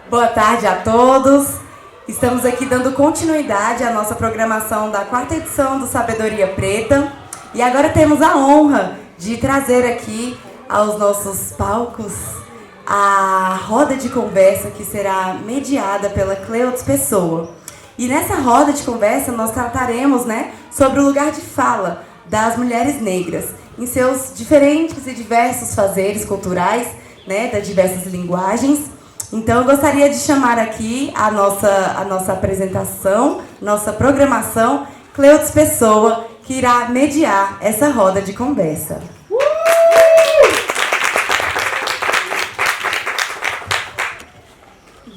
Boa tarde a todos. Estamos aqui dando continuidade à nossa programação da 4ª edição do Sabedoria Preta. E agora temos a honra de trazer aqui aos nossos palcos a roda de conversa que será mediada pela Cleodes Pessoa. E nessa roda de conversa nós trataremos, sobre o lugar de fala das mulheres negras em seus diferentes e diversos fazeres culturais, das diversas linguagens. Então, eu gostaria de chamar aqui a nossa apresentação, nossa programação, Cleodes Pessoa, que irá mediar essa roda de conversa.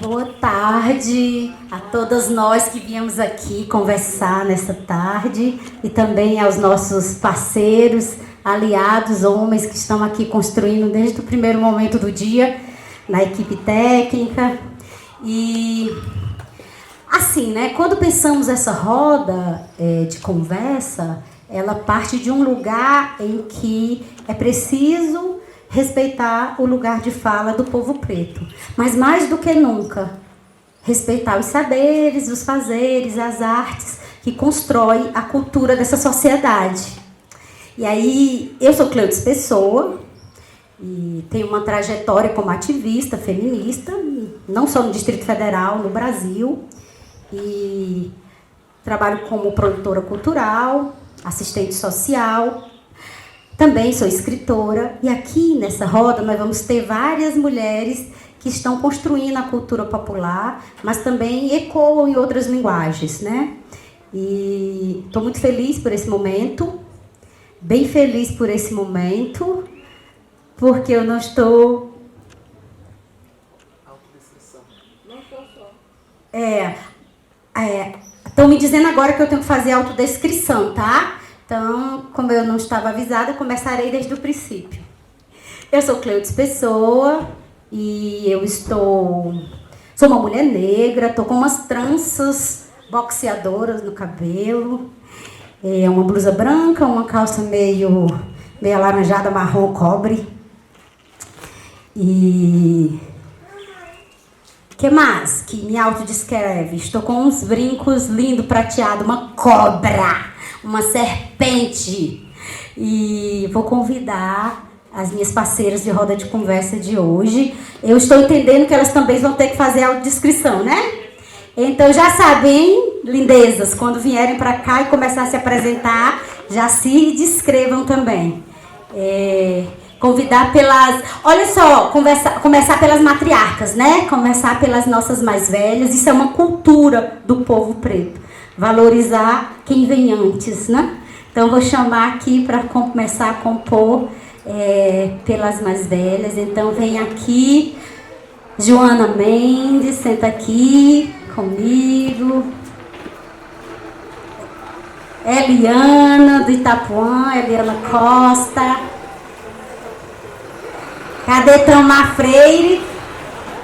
Boa tarde a todas nós que viemos aqui conversar nessa tarde e também aos nossos parceiros, aliados, homens que estão aqui construindo desde o primeiro momento do dia na equipe técnica. E assim, quando pensamos essa roda de conversa, ela parte de um lugar em que é preciso respeitar o lugar de fala do povo preto, mas mais do que nunca, respeitar os saberes, os fazeres, as artes que constroem a cultura dessa sociedade. E aí, eu sou Cleodes Pessoa e tenho uma trajetória como ativista feminista, não só no Distrito Federal, no Brasil, e trabalho como produtora cultural, assistente social. Também sou escritora e aqui nessa roda nós vamos ter várias mulheres que estão construindo a cultura popular, mas também ecoam em outras linguagens, E estou muito feliz por esse momento, bem feliz por esse momento, porque eu não estou... Autodescrição. Não estou só. Estão me dizendo agora que eu tenho que fazer autodescrição, tá? Então, como eu não estava avisada, começarei desde o princípio. Eu sou Cleodes Pessoa e eu sou uma mulher negra, estou com umas tranças boxeadoras no cabelo, uma blusa branca, uma calça meio alaranjada, marrom, cobre. E que mais que me autodescreve? Estou com uns brincos lindos, prateados, uma cobra, uma serpente. E vou convidar as minhas parceiras de roda de conversa de hoje. Eu estou entendendo que elas também vão ter que fazer autodescrição, Então já sabem, lindezas, quando vierem para cá e começar a se apresentar, já se descrevam também. Convidar pelas... Olha só, começar pelas matriarcas, Começar pelas nossas mais velhas. Isso é uma cultura do povo preto. Valorizar quem vem antes, Então, vou chamar aqui para começar a compor pelas mais velhas. Então, vem aqui, Joana Mendes, senta aqui comigo. Eliana, do Itapuã, Eliana Costa. Cadê Tamar Freire?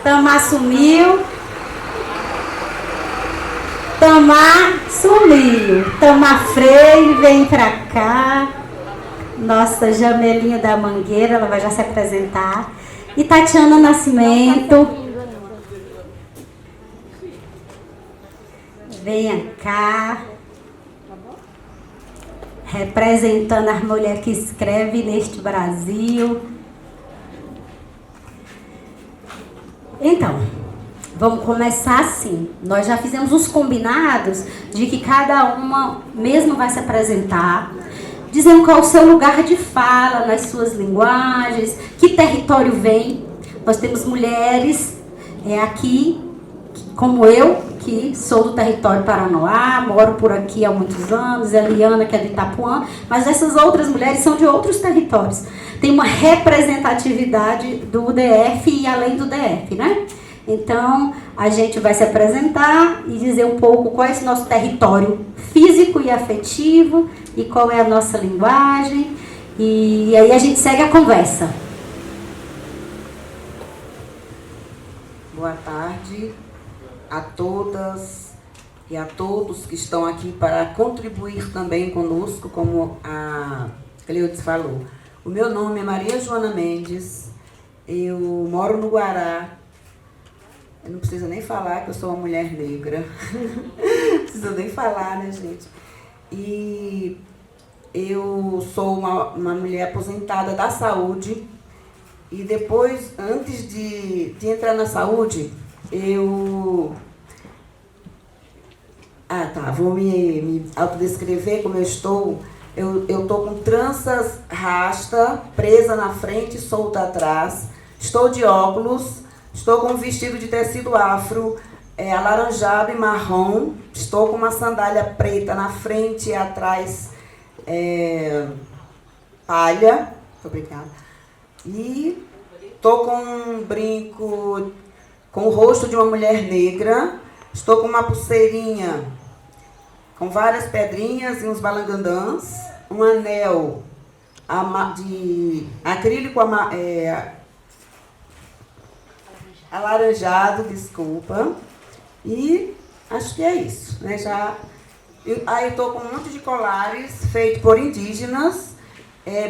Tamar sumiu. Tamar sumiu. Tamar Freire, vem pra cá. Nossa Jamelinha da Mangueira, ela vai já se apresentar. E Tatiana Nascimento. Venha cá. Representando as mulheres que escrevem neste Brasil. Então, vamos começar assim. Nós já fizemos uns combinados de que cada uma mesmo vai se apresentar, dizendo qual é o seu lugar de fala nas suas linguagens, que território vem. Nós temos mulheres aqui, como eu, que sou do território Paranoá, moro por aqui há muitos anos, Eliana, que é de Itapuã, mas essas outras mulheres são de outros territórios. Tem uma representatividade do DF e além do DF, Então, a gente vai se apresentar e dizer um pouco qual é esse nosso território físico e afetivo e qual é a nossa linguagem. E aí a gente segue a conversa. Boa tarde a todas e a todos que estão aqui para contribuir também conosco, como a Cleodes falou. O meu nome é Maria Joana Mendes, eu moro no Guará, Eu não preciso nem falar que eu sou uma mulher negra. Não preciso nem falar, né, gente? E eu sou uma mulher aposentada da saúde. E depois, antes de entrar na saúde, eu... vou me autodescrever como eu estou. Eu estou com tranças rasta, presa na frente e solta atrás. Estou de óculos, estou com um vestido de tecido afro, alaranjado e marrom. Estou com uma sandália preta na frente e atrás, palha. Obrigada. E estou com um brinco com o rosto de uma mulher negra. Estou com uma pulseirinha com várias pedrinhas e uns balangandãs. Um anel de acrílico alaranjado, desculpa. E acho que é isso, né? Aí estou com um monte de colares feitos por indígenas.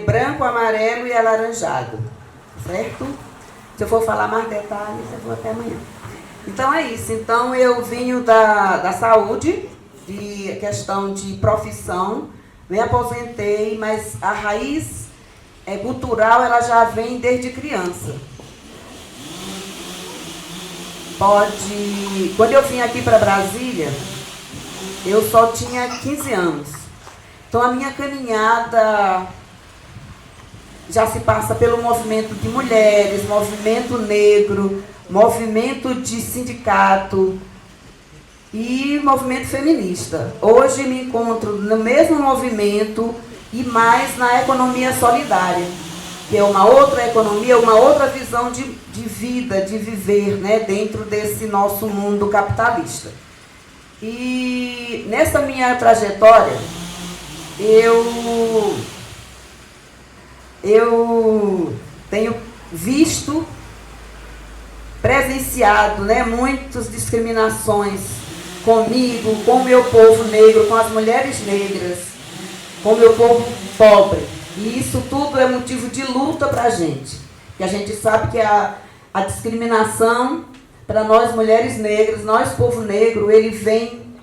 Branco, amarelo e alaranjado, certo? Se eu for falar mais detalhes, eu vou até amanhã. Então é isso. Então eu vim da saúde, de questão de profissão, me aposentei, mas a raiz cultural ela já vem desde criança. Quando eu vim aqui para Brasília, eu só tinha 15 anos. Então a minha caminhada já se passa pelo movimento de mulheres, movimento negro, movimento de sindicato e movimento feminista. Hoje me encontro no mesmo movimento e mais na economia solidária, que é uma outra economia, uma outra visão de vida, de viver, né, dentro desse nosso mundo capitalista. E nessa minha trajetória, eu tenho visto, presenciado, né, muitas discriminações comigo, com o meu povo negro, com as mulheres negras, com o meu povo pobre. E isso tudo é motivo de luta para a gente. E a gente sabe que a discriminação, para nós mulheres negras, nós povo negro, ele vem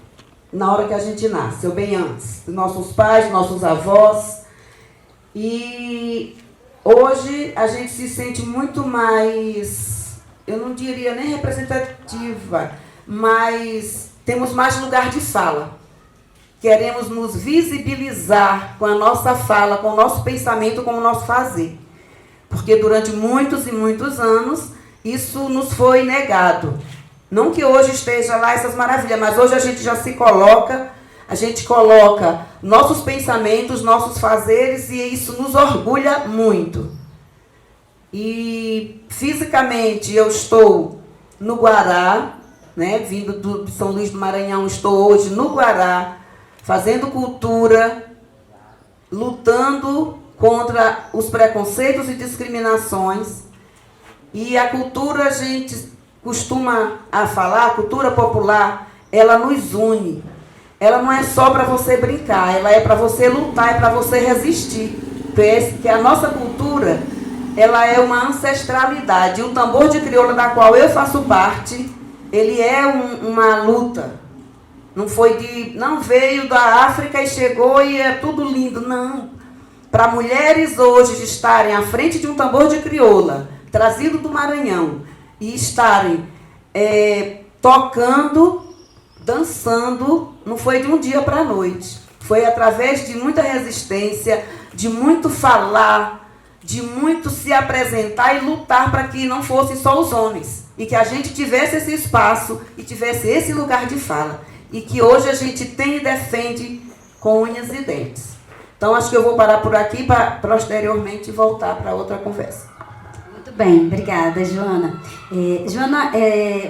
na hora que a gente nasce, ou bem antes, dos nossos pais, dos nossos avós. E hoje a gente se sente muito mais, eu não diria nem representativa, mas temos mais lugar de fala. Queremos nos visibilizar com a nossa fala, com o nosso pensamento, com o nosso fazer. Porque durante muitos e muitos anos isso nos foi negado. Não que hoje esteja lá essas maravilhas, mas hoje a gente já se coloca, a gente coloca nossos pensamentos, nossos fazeres, e isso nos orgulha muito. E fisicamente eu estou no Guará, né, vindo de São Luís do Maranhão, estou hoje no Guará, fazendo cultura, lutando contra os preconceitos e discriminações. E a cultura, a gente costuma falar, a cultura popular, ela nos une. Ela não é só para você brincar, ela é para você lutar, é para você resistir. Porque a nossa cultura, ela é uma ancestralidade. E o tambor de crioula, da qual eu faço parte, ele é uma luta. Não veio da África e chegou e é tudo lindo, não. Para mulheres hoje estarem à frente de um tambor de crioula, trazido do Maranhão, e estarem tocando, dançando, não foi de um dia para a noite. Foi através de muita resistência, de muito falar, de muito se apresentar e lutar para que não fossem só os homens. E que a gente tivesse esse espaço e tivesse esse lugar de fala. E que hoje a gente tem e defende com unhas e dentes. Então, acho que eu vou parar por aqui para posteriormente voltar para outra conversa. Muito bem, obrigada, Joana. Joana,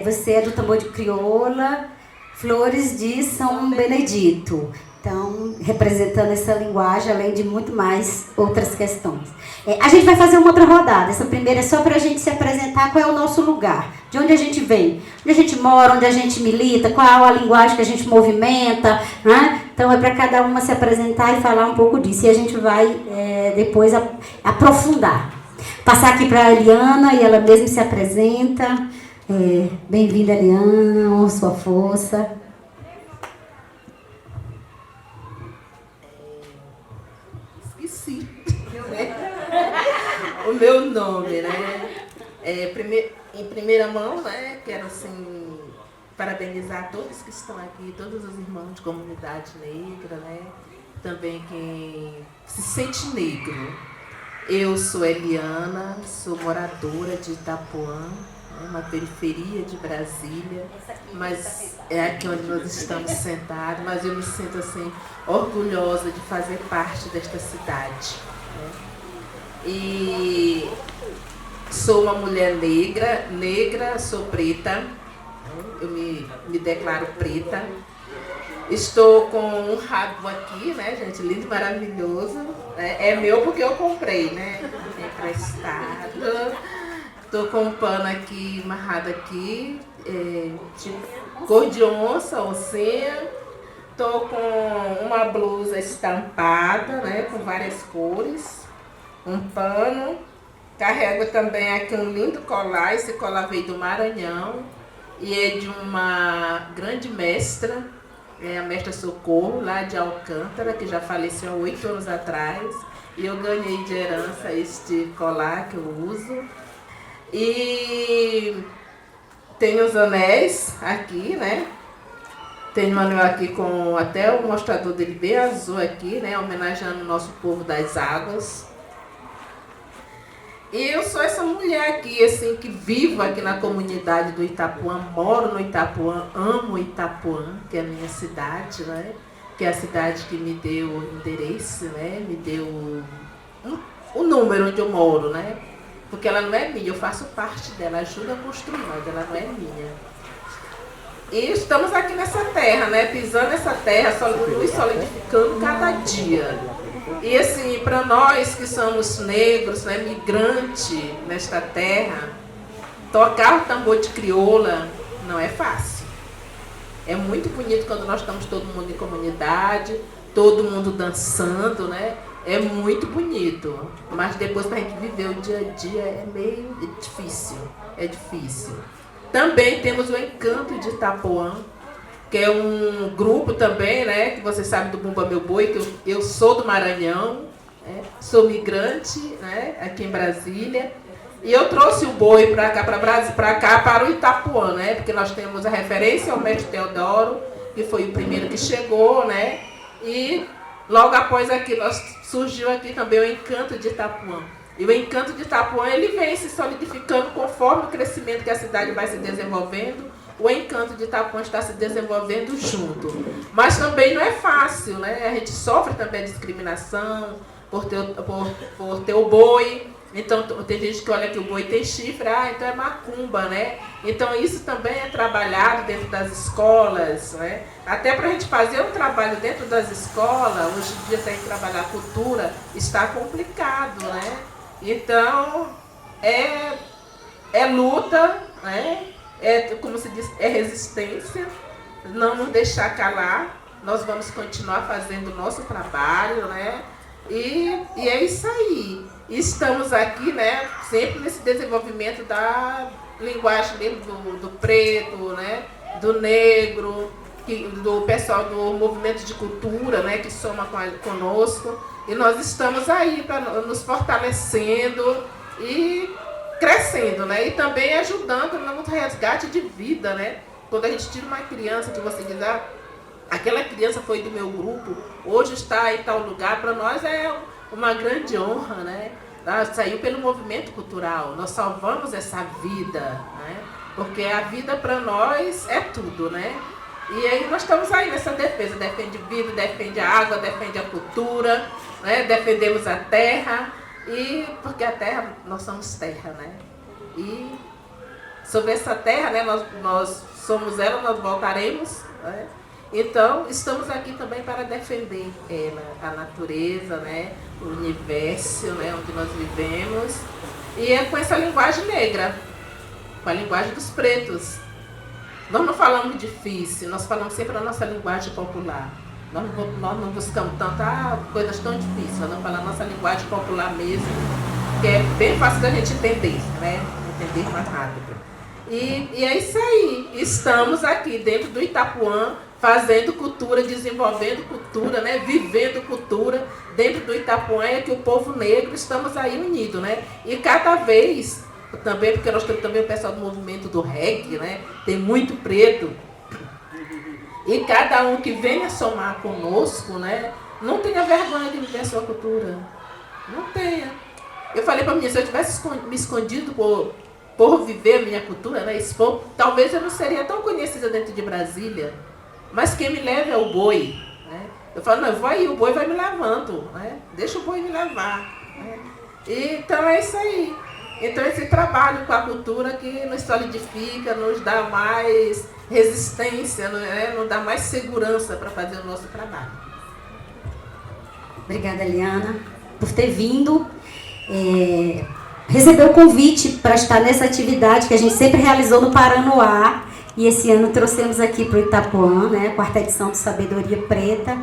você é do tambor de crioula, Flores de São Benedito. Então, representando essa linguagem, além de muito mais outras questões. A gente vai fazer uma outra rodada. Essa primeira é só para a gente se apresentar qual é o nosso lugar, de onde a gente vem, onde a gente mora, onde a gente milita, qual a linguagem que a gente movimenta, né? Então, é para cada uma se apresentar e falar um pouco disso. E a gente vai depois aprofundar. Passar aqui para a Eliana, e ela mesma se apresenta. Bem-vinda, Eliana, honro sua força. Esqueci o meu nome, né? Em primeira mão, né, quero assim, parabenizar todos que estão aqui, todos os irmãos de comunidade negra, né? Também quem se sente negro. Eu sou Eliana, sou moradora de Itapuã, uma periferia de Brasília, mas é aqui onde nós estamos sentados, mas eu me sinto assim orgulhosa de fazer parte desta cidade, né? E sou uma mulher negra, sou preta, né? Eu me declaro preta. Estou com um rabo aqui, né, gente, lindo e maravilhoso. É meu porque eu comprei, né, emprestado. Estou com um pano aqui, amarrado aqui, tipo cor de onça, oncinha. Estou com uma blusa estampada, né, com várias cores. Um pano. Carrego também aqui um lindo colar. Esse colar veio do Maranhão e é de uma grande mestra, a mestra Socorro, lá de Alcântara, que já faleceu há 8 anos atrás. E eu ganhei de herança este colar que eu uso. E tenho os anéis aqui, né? Tenho um anel aqui com até o mostrador dele bem azul aqui, né? Homenageando o nosso povo das águas. E eu sou essa mulher aqui, assim, que vivo aqui na comunidade do Itapuã, moro no Itapuã, amo Itapuã, que é a minha cidade, né? Que é a cidade que me deu o endereço, né? Me deu o número onde eu moro, né? Porque ela não é minha, eu faço parte dela, ajudo a construir, mas ela não é minha. E estamos aqui nessa terra, né? Pisando nessa terra, nos solidificando cada dia. E assim, para nós que somos negros, né, migrante nesta terra, tocar o tambor de crioula não é fácil. É muito bonito quando nós estamos todo mundo em comunidade, todo mundo dançando, né? É muito bonito. Mas depois para a gente viver o dia a dia é meio difícil. É difícil. Também temos o Encanto de Itapuã, que é um grupo também, né, que você sabe do Bumba Meu Boi, que eu sou do Maranhão, né, sou migrante, né, aqui em Brasília, e eu trouxe o boi para cá, para o Itapuã, né, porque nós temos a referência ao mestre Teodoro, que foi o primeiro que chegou, né, e logo após aqui surgiu aqui também o Encanto de Itapuã. E o Encanto de Itapuã, ele vem se solidificando conforme o crescimento que a cidade vai se desenvolvendo. O Encanto de Itapuã está se desenvolvendo junto. Mas também não é fácil, né? A gente sofre também a discriminação por ter o boi. Então, tem gente que olha que o boi tem chifre, então é macumba, né? Então, isso também é trabalhado dentro das escolas, né? Até para a gente fazer um trabalho dentro das escolas, hoje em dia tem que trabalhar a cultura, está complicado, né? Então, é luta, né? Como se diz, é resistência, não nos deixar calar, nós vamos continuar fazendo o nosso trabalho, né? E é isso aí. Estamos aqui, né, sempre nesse desenvolvimento da linguagem do preto, né, do negro, do pessoal do movimento de cultura, né, que soma conosco. E nós estamos aí nos fortalecendo e crescendo, né? E também ajudando no resgate de vida, né? Quando a gente tira uma criança que você diz, aquela criança foi do meu grupo, hoje está em tal lugar, para nós é uma grande honra, né? Ela saiu pelo movimento cultural, nós salvamos essa vida, né? Porque a vida para nós é tudo, né? E aí nós estamos aí nessa defesa, defende vida, defende a água, defende a cultura, né? Defendemos a terra. E porque a terra, nós somos terra, né? E sobre essa terra, né, nós somos ela, nós voltaremos, né? Então, estamos aqui também para defender ela, a natureza, né, o universo, né, onde nós vivemos. E é com essa linguagem negra, com a linguagem dos pretos. Nós não falamos difícil, nós falamos sempre a nossa linguagem popular. Nós não buscamos coisas tão difíceis, nós vamos falar a nossa linguagem popular mesmo, que é bem fácil da gente entender, né? Entender mais rápido. E é isso aí. Estamos aqui dentro do Itapuã, fazendo cultura, desenvolvendo cultura, né? Vivendo cultura dentro do Itapuã, é que o povo negro estamos aí unidos, né? E cada vez, também, porque nós temos também o pessoal do movimento do reggae, né? Tem muito preto. E cada um que venha somar conosco, né? Não tenha vergonha de viver a sua cultura. Não tenha. Eu falei para mim, se eu tivesse me escondido por viver a minha cultura, né? Expor, talvez eu não seria tão conhecida dentro de Brasília. Mas quem me leva é o boi. Né? Eu falo, não, eu vou aí, o boi vai me levando. Né? Deixa o boi me levar. Né? E, então é isso aí. Então esse trabalho com a cultura que nos solidifica, nos dá mais resistência, né? Nos dá mais segurança para fazer o nosso trabalho. Obrigada, Eliana, por ter vindo. Recebeu o convite para estar nessa atividade que a gente sempre realizou no Paranoá. E esse ano trouxemos aqui para o Itapuã, né, a quarta edição do Sabedoria Preta,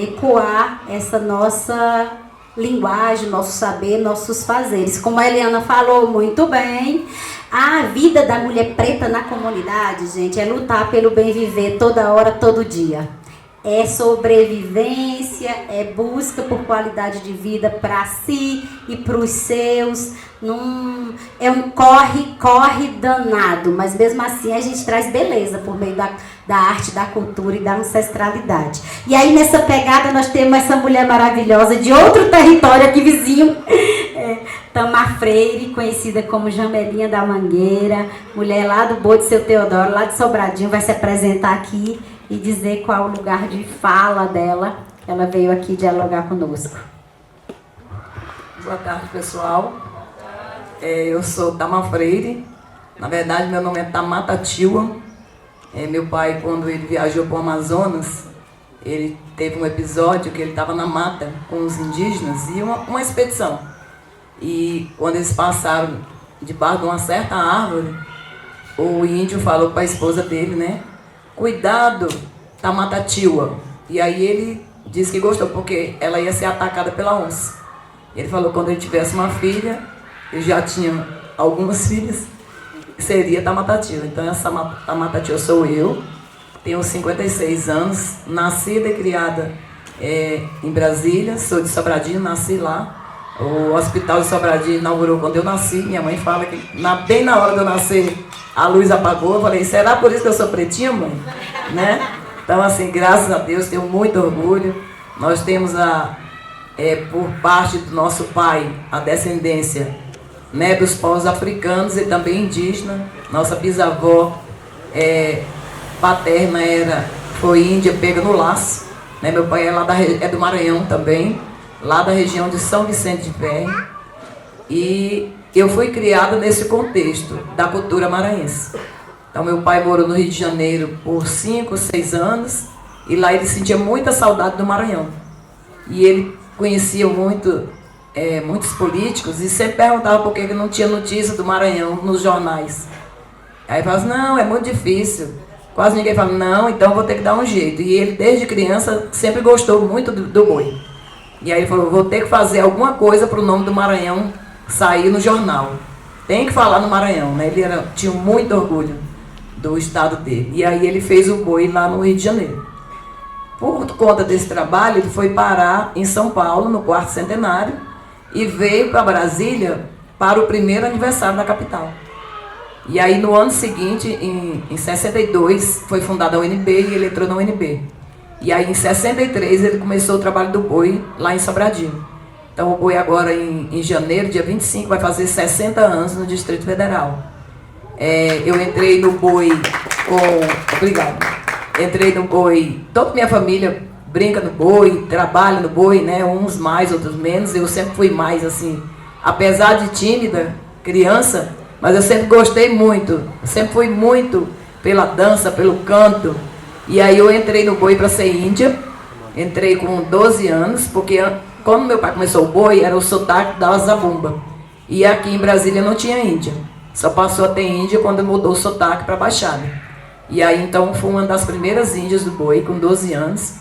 ecoar essa nossa linguagem, nosso saber, nossos fazeres. Como a Eliana falou muito bem, a vida da mulher preta na comunidade, gente, é lutar pelo bem viver toda hora, todo dia. É sobrevivência, é busca por qualidade de vida para si e para os seus. É um corre danado, mas mesmo assim a gente traz beleza por meio da arte, da cultura e da ancestralidade. E aí nessa pegada nós temos essa mulher maravilhosa de outro território aqui vizinho, Tamar Freire, conhecida como Jamelinha da Mangueira, mulher lá do Boi de Seu Teodoro, lá de Sobradinho, vai se apresentar aqui e dizer qual o lugar de fala dela. Ela veio aqui dialogar conosco. Boa tarde, pessoal. Eu sou Tamar Freire. Na verdade, meu nome é Tamatatiwa. Meu pai, quando ele viajou para o Amazonas, ele teve um episódio que ele estava na mata com os indígenas e uma expedição. E quando eles passaram debaixo de uma certa árvore, o índio falou para a esposa dele, né? Cuidado, Tamatatiwa. E aí ele disse que gostou, porque ela ia ser atacada pela onça. Ele falou que quando ele tivesse uma filha, ele já tinha algumas filhas, seria Tamatatiwa. Então essa Tamatatiwa sou eu, tenho 56 anos, nascida e criada em Brasília, sou de Sobradinho, nasci lá. O hospital de Sobradinho inaugurou quando eu nasci. Minha mãe fala que bem na hora de eu nascer a luz apagou. Eu falei, será por isso que eu sou pretinha, mãe? Né? Então, assim, graças a Deus, tenho muito orgulho. Nós temos, por parte do nosso pai, a descendência, né, dos povos africanos e também indígena. Nossa bisavó paterna foi índia pega no laço. Né? Meu pai é do Maranhão também, lá da região de São Vicente de Ferre. E eu fui criada nesse contexto da cultura maranhense. Então, meu pai morou no Rio de Janeiro por 5, 6 anos, e lá ele sentia muita saudade do Maranhão. E ele conhecia muitos políticos e sempre perguntava por que não tinha notícia do Maranhão nos jornais. Aí falava assim, não, é muito difícil. Quase ninguém fala, não, então vou ter que dar um jeito. E ele, desde criança, sempre gostou muito do boi. E aí ele falou, vou ter que fazer alguma coisa para o nome do Maranhão sair no jornal. Tem que falar no Maranhão, né? Ele tinha muito orgulho do estado dele. E aí ele fez o boi lá no Rio de Janeiro. Por conta desse trabalho, ele foi parar em São Paulo, no 4º centenário, e veio para Brasília para o primeiro aniversário da capital. E aí no ano seguinte, em 62, foi fundada a UNB e ele entrou na UNB. E aí em 63 ele começou o trabalho do boi lá em Sobradinho. Então o boi agora em janeiro, dia 25, vai fazer 60 anos no Distrito Federal. Eu entrei no boi Entrei no boi, toda minha família brinca no boi, trabalha no boi, né? Uns mais, outros menos. Eu sempre fui mais assim, apesar de tímida, criança, mas eu sempre gostei muito. Sempre fui muito pela dança, pelo canto. E aí eu entrei no boi para ser índia. Entrei com 12 anos, porque quando meu pai começou o boi, era o sotaque da zabumba. E aqui em Brasília não tinha índia. Só passou a ter índia quando mudou o sotaque para Baixada. E aí então fui uma das primeiras índias do boi, com 12 anos.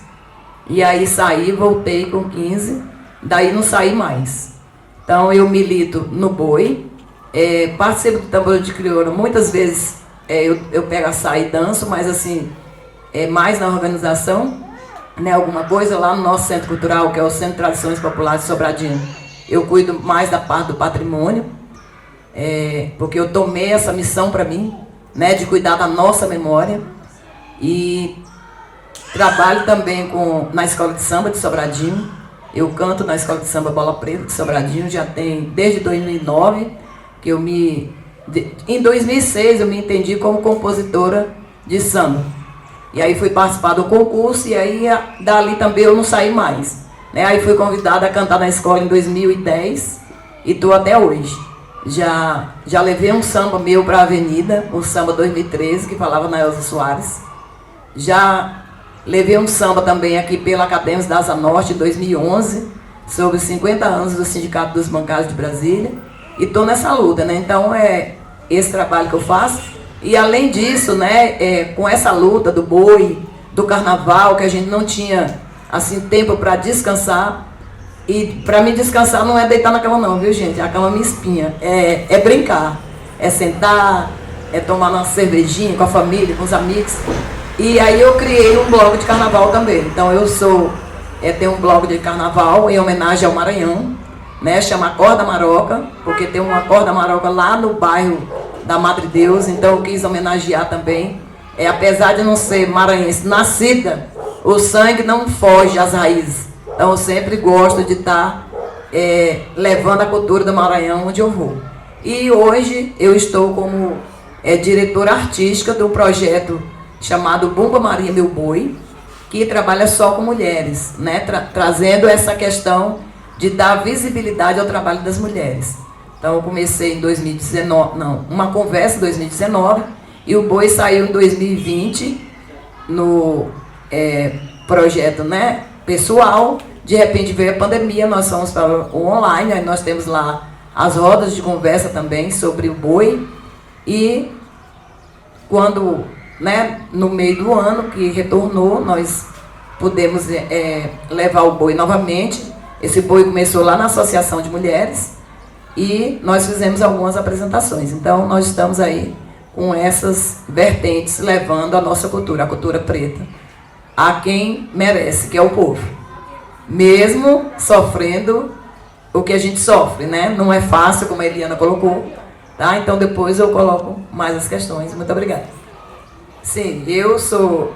E aí saí, voltei com 15, daí não saí mais. Então eu milito no boi, Participo do Tamboril de Crioula. Muitas vezes eu pego a saia e danço, mas assim, mais na organização, né, alguma coisa lá no nosso Centro Cultural, que é o Centro de Tradições Populares de Sobradinho. Eu cuido mais da parte do patrimônio, porque eu tomei essa missão para mim, né, de cuidar da nossa memória. E trabalho também na Escola de Samba de Sobradinho. Eu canto na Escola de Samba Bola Preta de Sobradinho, já tem desde 2009, que em 2006 eu me entendi como compositora de samba. E aí fui participar do concurso e aí dali também eu não saí mais. Né? Aí fui convidada a cantar na escola em 2010 e estou até hoje. Já levei um samba meu para a Avenida, o samba 2013, que falava na Elza Soares. Já levei um samba também aqui pela Acadêmicos da Asa Norte em 2011, sobre os 50 anos do Sindicato dos Bancários de Brasília. E estou nessa luta, né? Então é esse trabalho que eu faço. E além disso, né, com essa luta do boi, do carnaval, que a gente não tinha assim tempo para descansar. E para mim descansar não é deitar na cama não, viu gente? A cama me espinha. É brincar, é sentar, é tomar uma cervejinha com a família, com os amigos. E aí eu criei um blog de carnaval também. Então eu tenho um blog de carnaval em homenagem ao Maranhão, né? Chama Corda Maroca, porque tem uma corda maroca lá no bairro da Madre Deus, então eu quis homenagear também. Apesar de não ser maranhense nascida, o sangue não foge às raízes. Então eu sempre gosto de estar levando a cultura do Maranhão onde eu vou. E hoje eu estou como diretora artística do projeto chamado Bumba Maria Meu Boi, que trabalha só com mulheres, né? Trazendo essa questão de dar visibilidade ao trabalho das mulheres. Então eu comecei em 2019, uma conversa em 2019, e o boi saiu em 2020 no projeto, né, pessoal. De repente veio a pandemia, nós fomos para o online, aí nós temos lá as rodas de conversa também sobre o boi. E quando, né, no meio do ano que retornou, nós pudemos levar o boi novamente. Esse boi começou lá na Associação de Mulheres e nós fizemos algumas apresentações. Então nós estamos aí com essas vertentes levando a nossa cultura, a cultura preta, a quem merece, que é o povo. Mesmo sofrendo o que a gente sofre, né? Não é fácil, como a Eliana colocou, tá? Então depois eu coloco mais as questões. Muito obrigada. Sim, eu sou...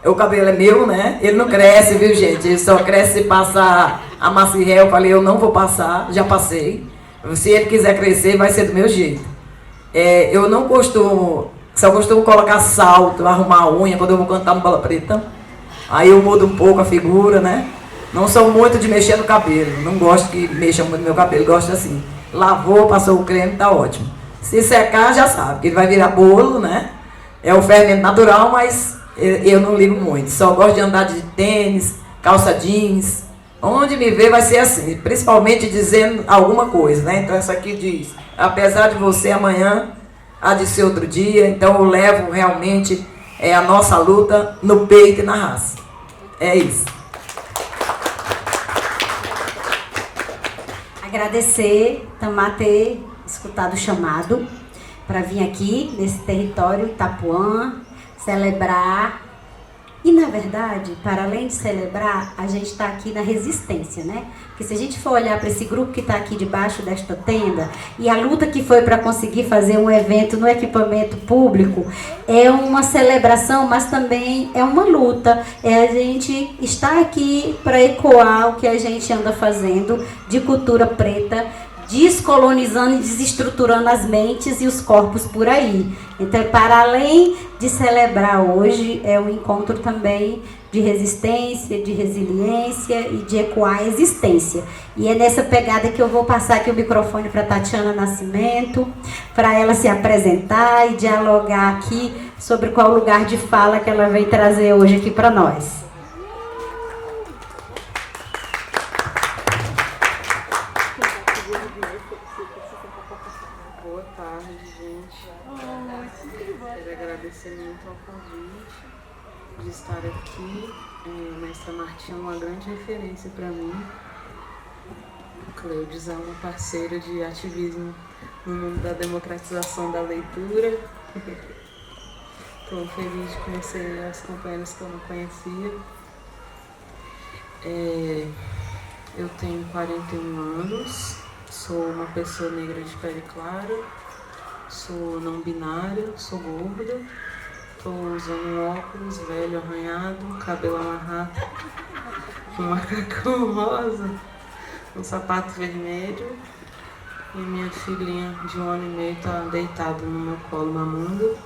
o cabelo é meu, né? Ele não cresce, viu, gente? Ele só cresce se passar a macirré. Eu falei, eu não vou passar, já passei. Se ele quiser crescer, vai ser do meu jeito. Eu não costumo... Só costumo colocar salto, arrumar a unha quando eu vou cantar no Bola Preta. Aí eu mudo um pouco a figura, né? Não sou muito de mexer no cabelo. Não gosto que mexa muito no meu cabelo. Gosto assim. Lavou, passou o creme, tá ótimo. Se secar, já sabe, que ele vai virar bolo, né? É um fermento natural, mas eu não ligo muito. Só gosto de andar de tênis, calça jeans. Onde me vê vai ser assim. Principalmente dizendo alguma coisa, né? Então essa aqui diz, apesar de você amanhã, há de ser outro dia. Então eu levo realmente a nossa luta no peito e na raça. É isso. Agradecer, Tamar, ter escutado o chamado para vir aqui nesse território Itapuã, celebrar. E, na verdade, para além de celebrar, a gente está aqui na resistência, né? Porque se a gente for olhar para esse grupo que está aqui debaixo desta tenda, e a luta que foi para conseguir fazer um evento no equipamento público, é uma celebração, mas também é uma luta. A gente está aqui para ecoar o que a gente anda fazendo de cultura preta, descolonizando e desestruturando as mentes e os corpos por aí. Então, para além de celebrar hoje, é um encontro também de resistência, de resiliência e de ecoar a existência. E é nessa pegada que eu vou passar aqui o microfone para Tatiana Nascimento, para ela se apresentar e dialogar aqui sobre qual lugar de fala que ela vem trazer hoje aqui para nós. Boa tarde, gente. Quero agradecer muito ao convite de estar aqui. A mestra Martinha é uma grande referência para mim. Cleudes é uma parceira de ativismo no mundo da democratização da leitura. Estou feliz de conhecer as companheiras que eu não conhecia. Eu tenho 41 anos, sou uma pessoa negra de pele clara, sou não binária, sou gorda, estou usando um óculos velho, arranhado, cabelo amarrado, um macacão rosa, um sapato vermelho, e minha filhinha de 1 ano e meio está deitada no meu colo mamando.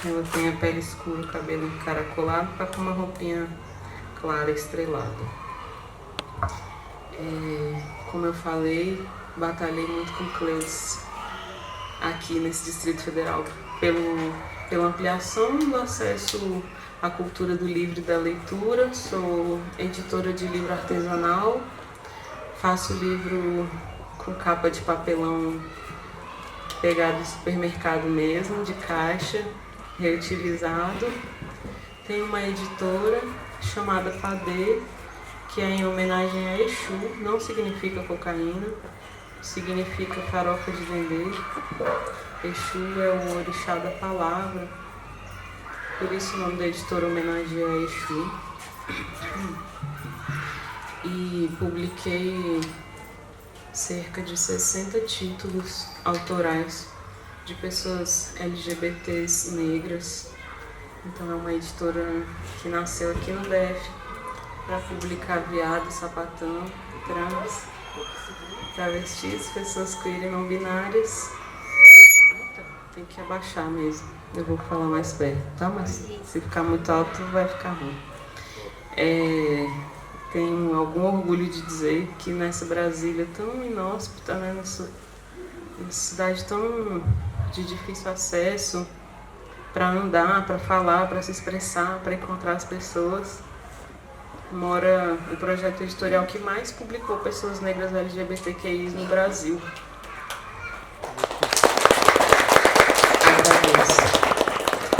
Ela tem a pele escura, o cabelo encaracolado, está com uma roupinha clara, estrelada. Como eu falei, batalhei muito com Cleudes aqui nesse Distrito Federal pela ampliação do acesso à cultura do livro e da leitura. Sou editora de livro artesanal, faço livro com capa de papelão pegado do supermercado mesmo, de caixa, reutilizado. Tenho uma editora chamada Padê, que é em homenagem a Exu, não significa cocaína, significa farofa de dendê. Exu é o orixá da palavra, por isso o nome da editora homenageia a Exu. E publiquei cerca de 60 títulos autorais de pessoas LGBTs negras. Então é uma editora que nasceu aqui no DF para publicar viado, sapatão, trans, travestis, pessoas queer e não binárias. Tem que abaixar mesmo, eu vou falar mais perto, tá? Mas se ficar muito alto vai ficar ruim. Tenho algum orgulho de dizer que nessa Brasília tão inóspita, né, nessa cidade tão de difícil acesso, para andar, para falar, para se expressar, para encontrar as pessoas, mora o projeto editorial que mais publicou pessoas negras LGBTQI no Brasil. Agradeço.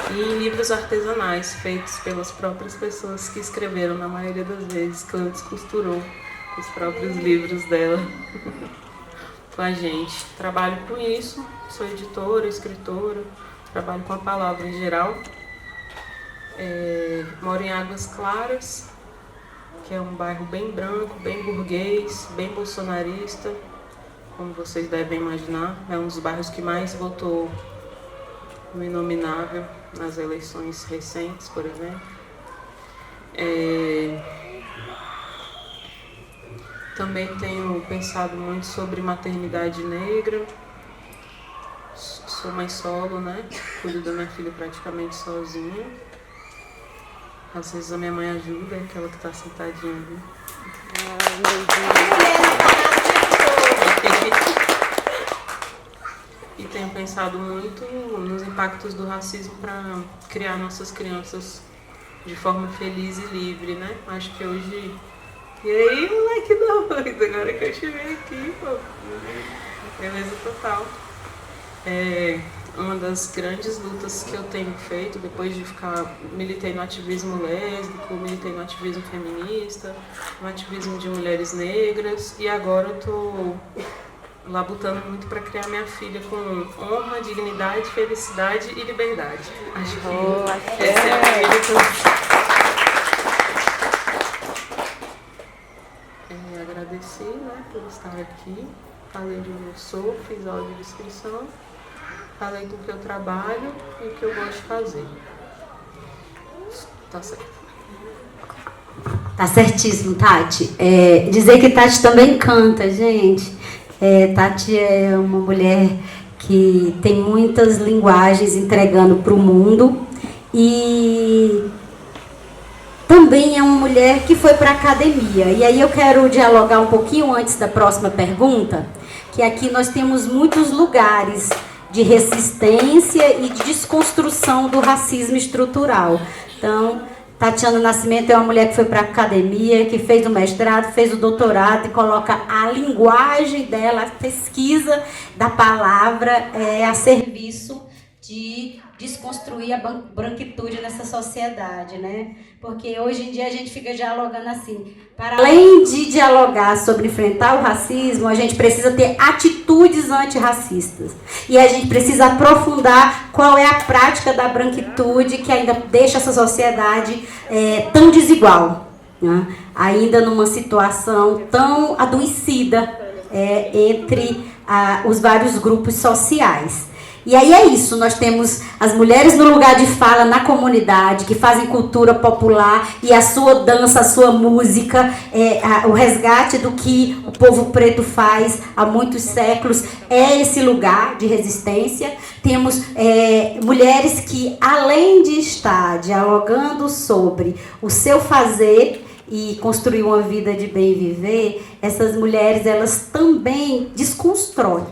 E livros artesanais, feitos pelas próprias pessoas que escreveram, na maioria das vezes, Cleudes costurou os próprios livros dela com a gente. Trabalho com isso, sou editora, escritora, trabalho com a palavra em geral. Moro em Águas Claras, que é um bairro bem branco, bem burguês, bem bolsonarista, como vocês devem imaginar. É um dos bairros que mais votou no inominável nas eleições recentes, por exemplo. Também tenho pensado muito sobre maternidade negra. Sou mãe solo, né? Cuido da minha filha praticamente sozinha. Às vezes a minha mãe ajuda, é aquela que está sentadinha ali. E tenho pensado muito nos impactos do racismo para criar nossas crianças de forma feliz e livre, né? Acho que hoje... E aí, moleque doido, agora que eu cheguei aqui, pô. Beleza total. Uma das grandes lutas que eu tenho feito, depois de militei no ativismo lésbico, militei no ativismo feminista, no ativismo de mulheres negras, e agora eu tô labutando muito para criar minha filha com honra, dignidade, felicidade e liberdade. Acho que essa é a minha luta. Agradeci, né, por estar aqui, falei de onde eu sou, fiz a audiodescrição, falei do que eu trabalho e o que eu gosto de fazer. Tá certo. Tá certíssimo, Tati. Dizer que Tati também canta, gente. Tati é uma mulher que tem muitas linguagens entregando para o mundo e também é uma mulher que foi para a academia. E aí eu quero dialogar um pouquinho antes da próxima pergunta, que aqui nós temos muitos lugares de resistência e de desconstrução do racismo estrutural. Então, Tatiana Nascimento é uma mulher que foi para a academia, que fez o mestrado, fez o doutorado e coloca a linguagem dela, a pesquisa da palavra a serviço de desconstruir a branquitude nessa sociedade, né? Porque hoje em dia a gente fica dialogando assim. Para além de dialogar sobre enfrentar o racismo, a gente precisa ter atitudes antirracistas. E a gente precisa aprofundar qual é a prática da branquitude que ainda deixa essa sociedade tão desigual, né? Ainda numa situação tão adoecida entre os vários grupos sociais. E aí é isso, nós temos as mulheres no lugar de fala na comunidade, que fazem cultura popular e a sua dança, a sua música, o resgate do que o povo preto faz há muitos séculos, é esse lugar de resistência. Temos mulheres que, além de estar dialogando sobre o seu fazer e construir uma vida de bem viver, essas mulheres, elas também desconstrói,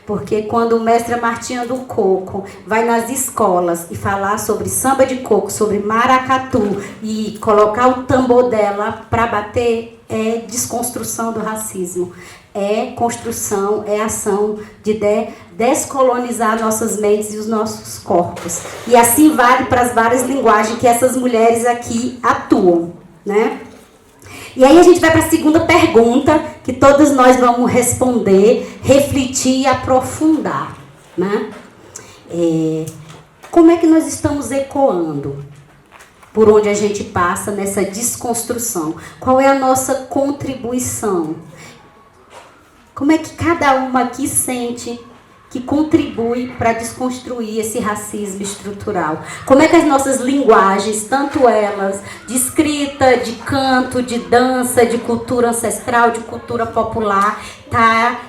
porque quando o mestre Martinha do Coco vai nas escolas e falar sobre samba de coco, sobre maracatu e colocar o tambor dela para bater, é desconstrução do racismo, é construção, é ação de descolonizar nossas mentes e os nossos corpos. E assim vale para as várias linguagens que essas mulheres aqui atuam, né? E aí a gente vai para a segunda pergunta, que todos nós vamos responder, refletir e aprofundar, né? Como é que nós estamos ecoando por onde a gente passa nessa desconstrução? Qual é a nossa contribuição? Como é que cada uma aqui sente que contribui para desconstruir esse racismo estrutural? Como é que as nossas linguagens, tanto elas de escrita, de canto, de dança, de cultura ancestral, de cultura popular, tá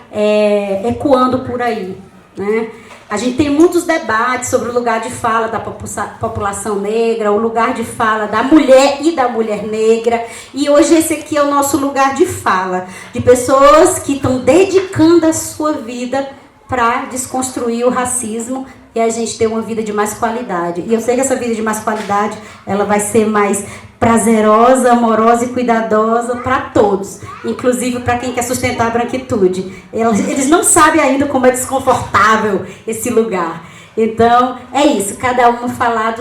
ecoando por aí, né? A gente tem muitos debates sobre o lugar de fala da população negra, o lugar de fala da mulher e da mulher negra. E hoje esse aqui é o nosso lugar de fala, de pessoas que estão dedicando a sua vida para desconstruir o racismo e a gente ter uma vida de mais qualidade. E eu sei que essa vida de mais qualidade, ela vai ser mais prazerosa, amorosa e cuidadosa para todos, inclusive para quem quer sustentar a branquitude. Eles não sabem ainda como é desconfortável esse lugar. Então, é isso, cada uma falar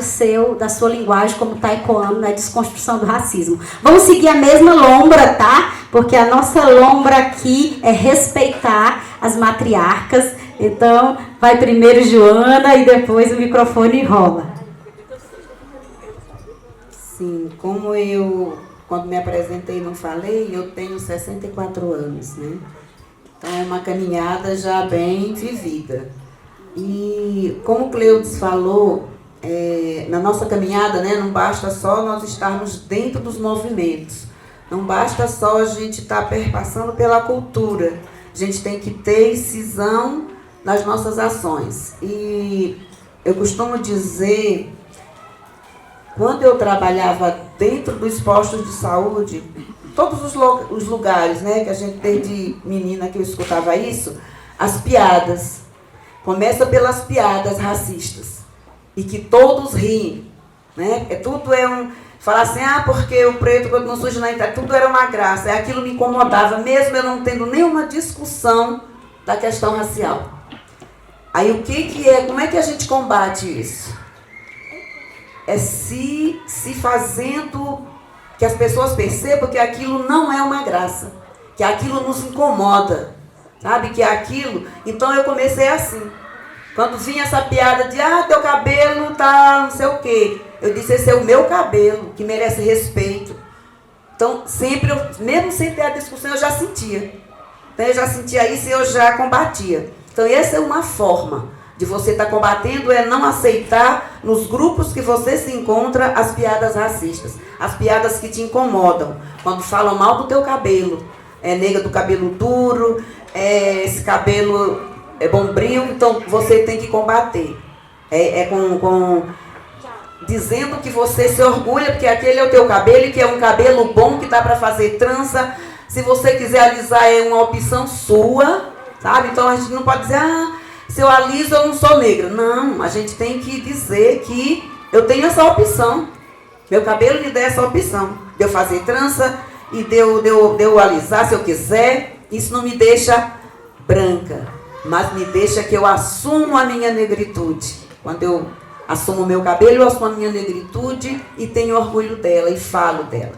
da sua linguagem, como está ecoando na desconstrução do racismo. Vamos seguir a mesma lombra, tá? Porque a nossa lombra aqui é respeitar as matriarcas. Então, vai primeiro Joana e depois o microfone rola. Sim, como eu, quando me apresentei, não falei, eu tenho 64 anos, né? Então, é uma caminhada já bem vivida. E como o Cleudes falou, na nossa caminhada, né, não basta só nós estarmos dentro dos movimentos, não basta só a gente estar perpassando pela cultura, a gente tem que ter incisão nas nossas ações. E eu costumo dizer, quando eu trabalhava dentro dos postos de saúde, todos os lugares, né, que a gente desde menina que eu escutava isso, as piadas. Começa pelas piadas racistas. E que todos riem, né? Tudo é falar assim, porque o preto quando não surge na internet, tudo era uma graça. Aquilo me incomodava, mesmo eu não tendo nenhuma discussão da questão racial. Aí o que é, como é que a gente combate isso? É se fazendo que as pessoas percebam que aquilo não é uma graça, que aquilo nos incomoda. Sabe, que é aquilo. Então eu comecei assim. Quando vinha essa piada de, teu cabelo tá não sei o quê. Eu disse, esse é o meu cabelo, que merece respeito. Então, sempre, mesmo sem ter a discussão, eu já sentia. Então, eu já sentia isso e eu já combatia. Então, essa é uma forma de você estar combatendo, é não aceitar nos grupos que você se encontra as piadas racistas. As piadas que te incomodam. Quando falam mal do teu cabelo. Negra do cabelo duro, esse cabelo é bombril, então você tem que combater. Dizendo que você se orgulha, porque aquele é o teu cabelo, e que é um cabelo bom, que dá para fazer trança. Se você quiser alisar, é uma opção sua, sabe? Então a gente não pode dizer, se eu aliso, eu não sou negra. Não, a gente tem que dizer que eu tenho essa opção. Meu cabelo me dá essa opção de eu fazer trança, e de eu alisar se eu quiser. Isso não me deixa branca. mas me deixa que eu assumo a minha negritude. Quando eu assumo o meu cabelo, eu assumo a minha negritude e tenho orgulho dela e falo dela.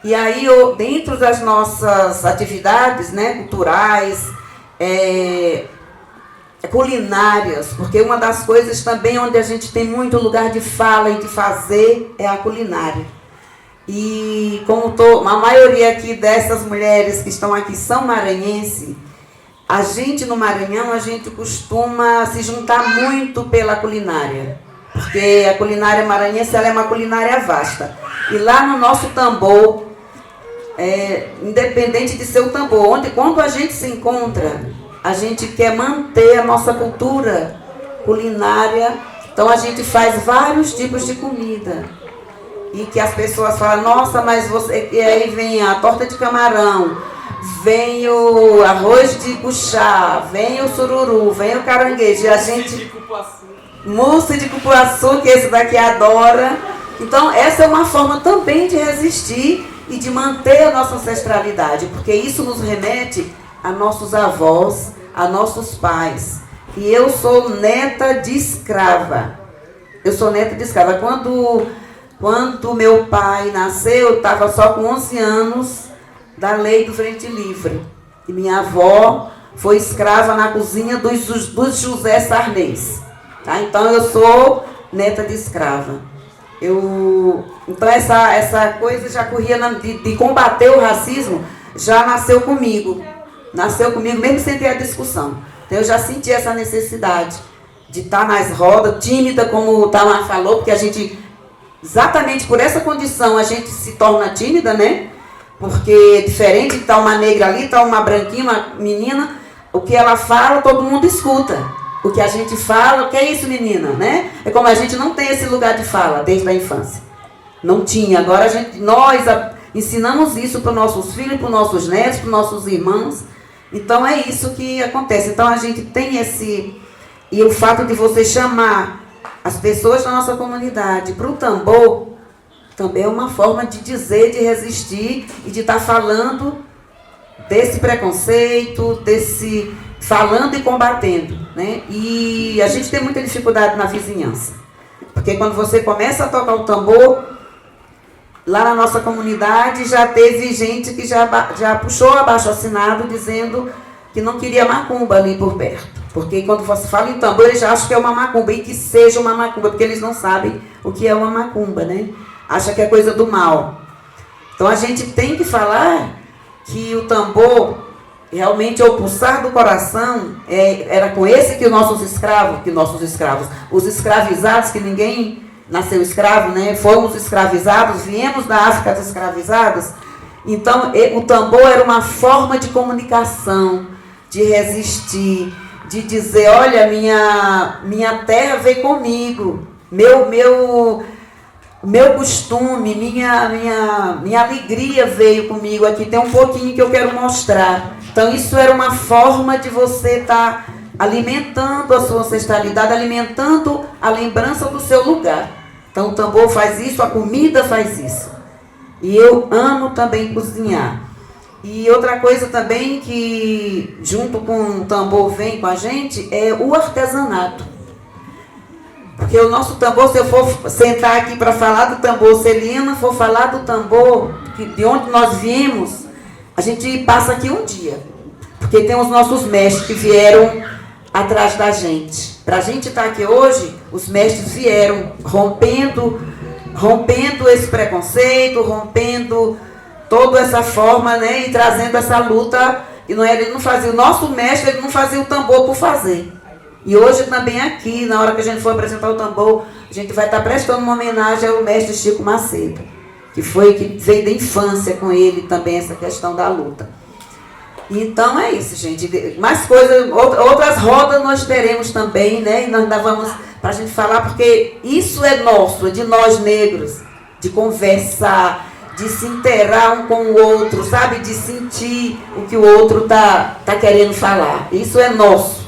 E aí, dentro das nossas atividades, né, culturais, culinárias, porque uma das coisas também onde a gente tem muito lugar de fala e de fazer é a culinária. E como a maioria aqui dessas mulheres que estão aqui são maranhenses, a gente no Maranhão, a gente costuma se juntar muito pela culinária, porque a culinária maranhense ela é uma culinária vasta. E lá no nosso tambor, independente de ser o tambor, quando a gente se encontra, a gente quer manter a nossa cultura culinária, então a gente faz vários tipos de comida. E que as pessoas falam, nossa, mas você... E aí vem a torta de camarão, vem o arroz de cuchá, vem o sururu, vem o caranguejo. E a gente... Mousse de cupuaçu, que esse daqui adora. Então, essa é uma forma também de resistir e de manter a nossa ancestralidade, porque isso nos remete a nossos avós, a nossos pais. E eu sou neta de escrava. Eu sou neta de escrava. Quando meu pai nasceu, eu estava só com 11 anos da lei do Frente Livre. E minha avó foi escrava na cozinha dos José Sarnês. Tá? Então, eu sou neta de escrava. Então, essa coisa já corria de combater o racismo, já nasceu comigo. Nasceu comigo, mesmo sem ter a discussão. Então, eu já senti essa necessidade de estar nas rodas, tímida, como o Tamar falou, porque a gente... Exatamente por essa condição a gente se torna tímida, né? Porque diferente de estar uma negra ali, estar uma branquinha, uma menina, o que ela fala, todo mundo escuta. O que a gente fala, o que é isso, menina, né? É como a gente não tem esse lugar de fala desde a infância. Não tinha. Agora nós ensinamos isso para os nossos filhos, para os nossos netos, para os nossos irmãos. Então é isso que acontece. Então a gente tem esse... E o fato de você chamar as pessoas da nossa comunidade para o tambor também é uma forma de dizer, de resistir e de estar falando desse preconceito, falando e combatendo, né? E a gente tem muita dificuldade na vizinhança, porque quando você começa a tocar o tambor, lá na nossa comunidade já teve gente que já puxou abaixo-assinado dizendo que não queria macumba ali por perto. Porque quando você fala em tambor, eles já acham que é uma macumba, e que seja uma macumba, porque eles não sabem o que é uma macumba, né? Acha que é coisa do mal. Então a gente tem que falar que o tambor, realmente é o pulsar do coração, era com esse que os escravos, os escravizados, que ninguém nasceu escravo, né? Fomos escravizados, viemos da África escravizados. Então o tambor era uma forma de comunicação, de resistir, de dizer, olha, minha terra veio comigo, meu costume, minha alegria veio comigo, aqui tem um pouquinho que eu quero mostrar. Então isso era uma forma de você estar alimentando a sua ancestralidade, alimentando a lembrança do seu lugar. Então o tambor faz isso, a comida faz isso. E eu amo também cozinhar. E outra coisa também que, junto com o tambor, vem com a gente, é o artesanato. Porque o nosso tambor, se eu for sentar aqui para falar do tambor, se Eliana for falar do tambor, de onde nós viemos, a gente passa aqui um dia. Porque tem os nossos mestres que vieram atrás da gente. Para a gente estar aqui hoje, os mestres vieram rompendo esse preconceito, rompendo toda essa forma, né, e trazendo essa luta. E ele não fazia, o nosso mestre, ele não fazia o tambor por fazer. E hoje também aqui, na hora que a gente for apresentar o tambor, a gente vai estar prestando uma homenagem ao mestre Chico Macedo, que veio da infância com ele também essa questão da luta. Então é isso, gente. Mais coisas, outras rodas nós teremos também, né? E nós ainda vamos para a gente falar, porque isso é nosso, é de nós negros, de conversar, de se inteirar um com o outro, sabe? De sentir o que o outro tá querendo falar. Isso é nosso.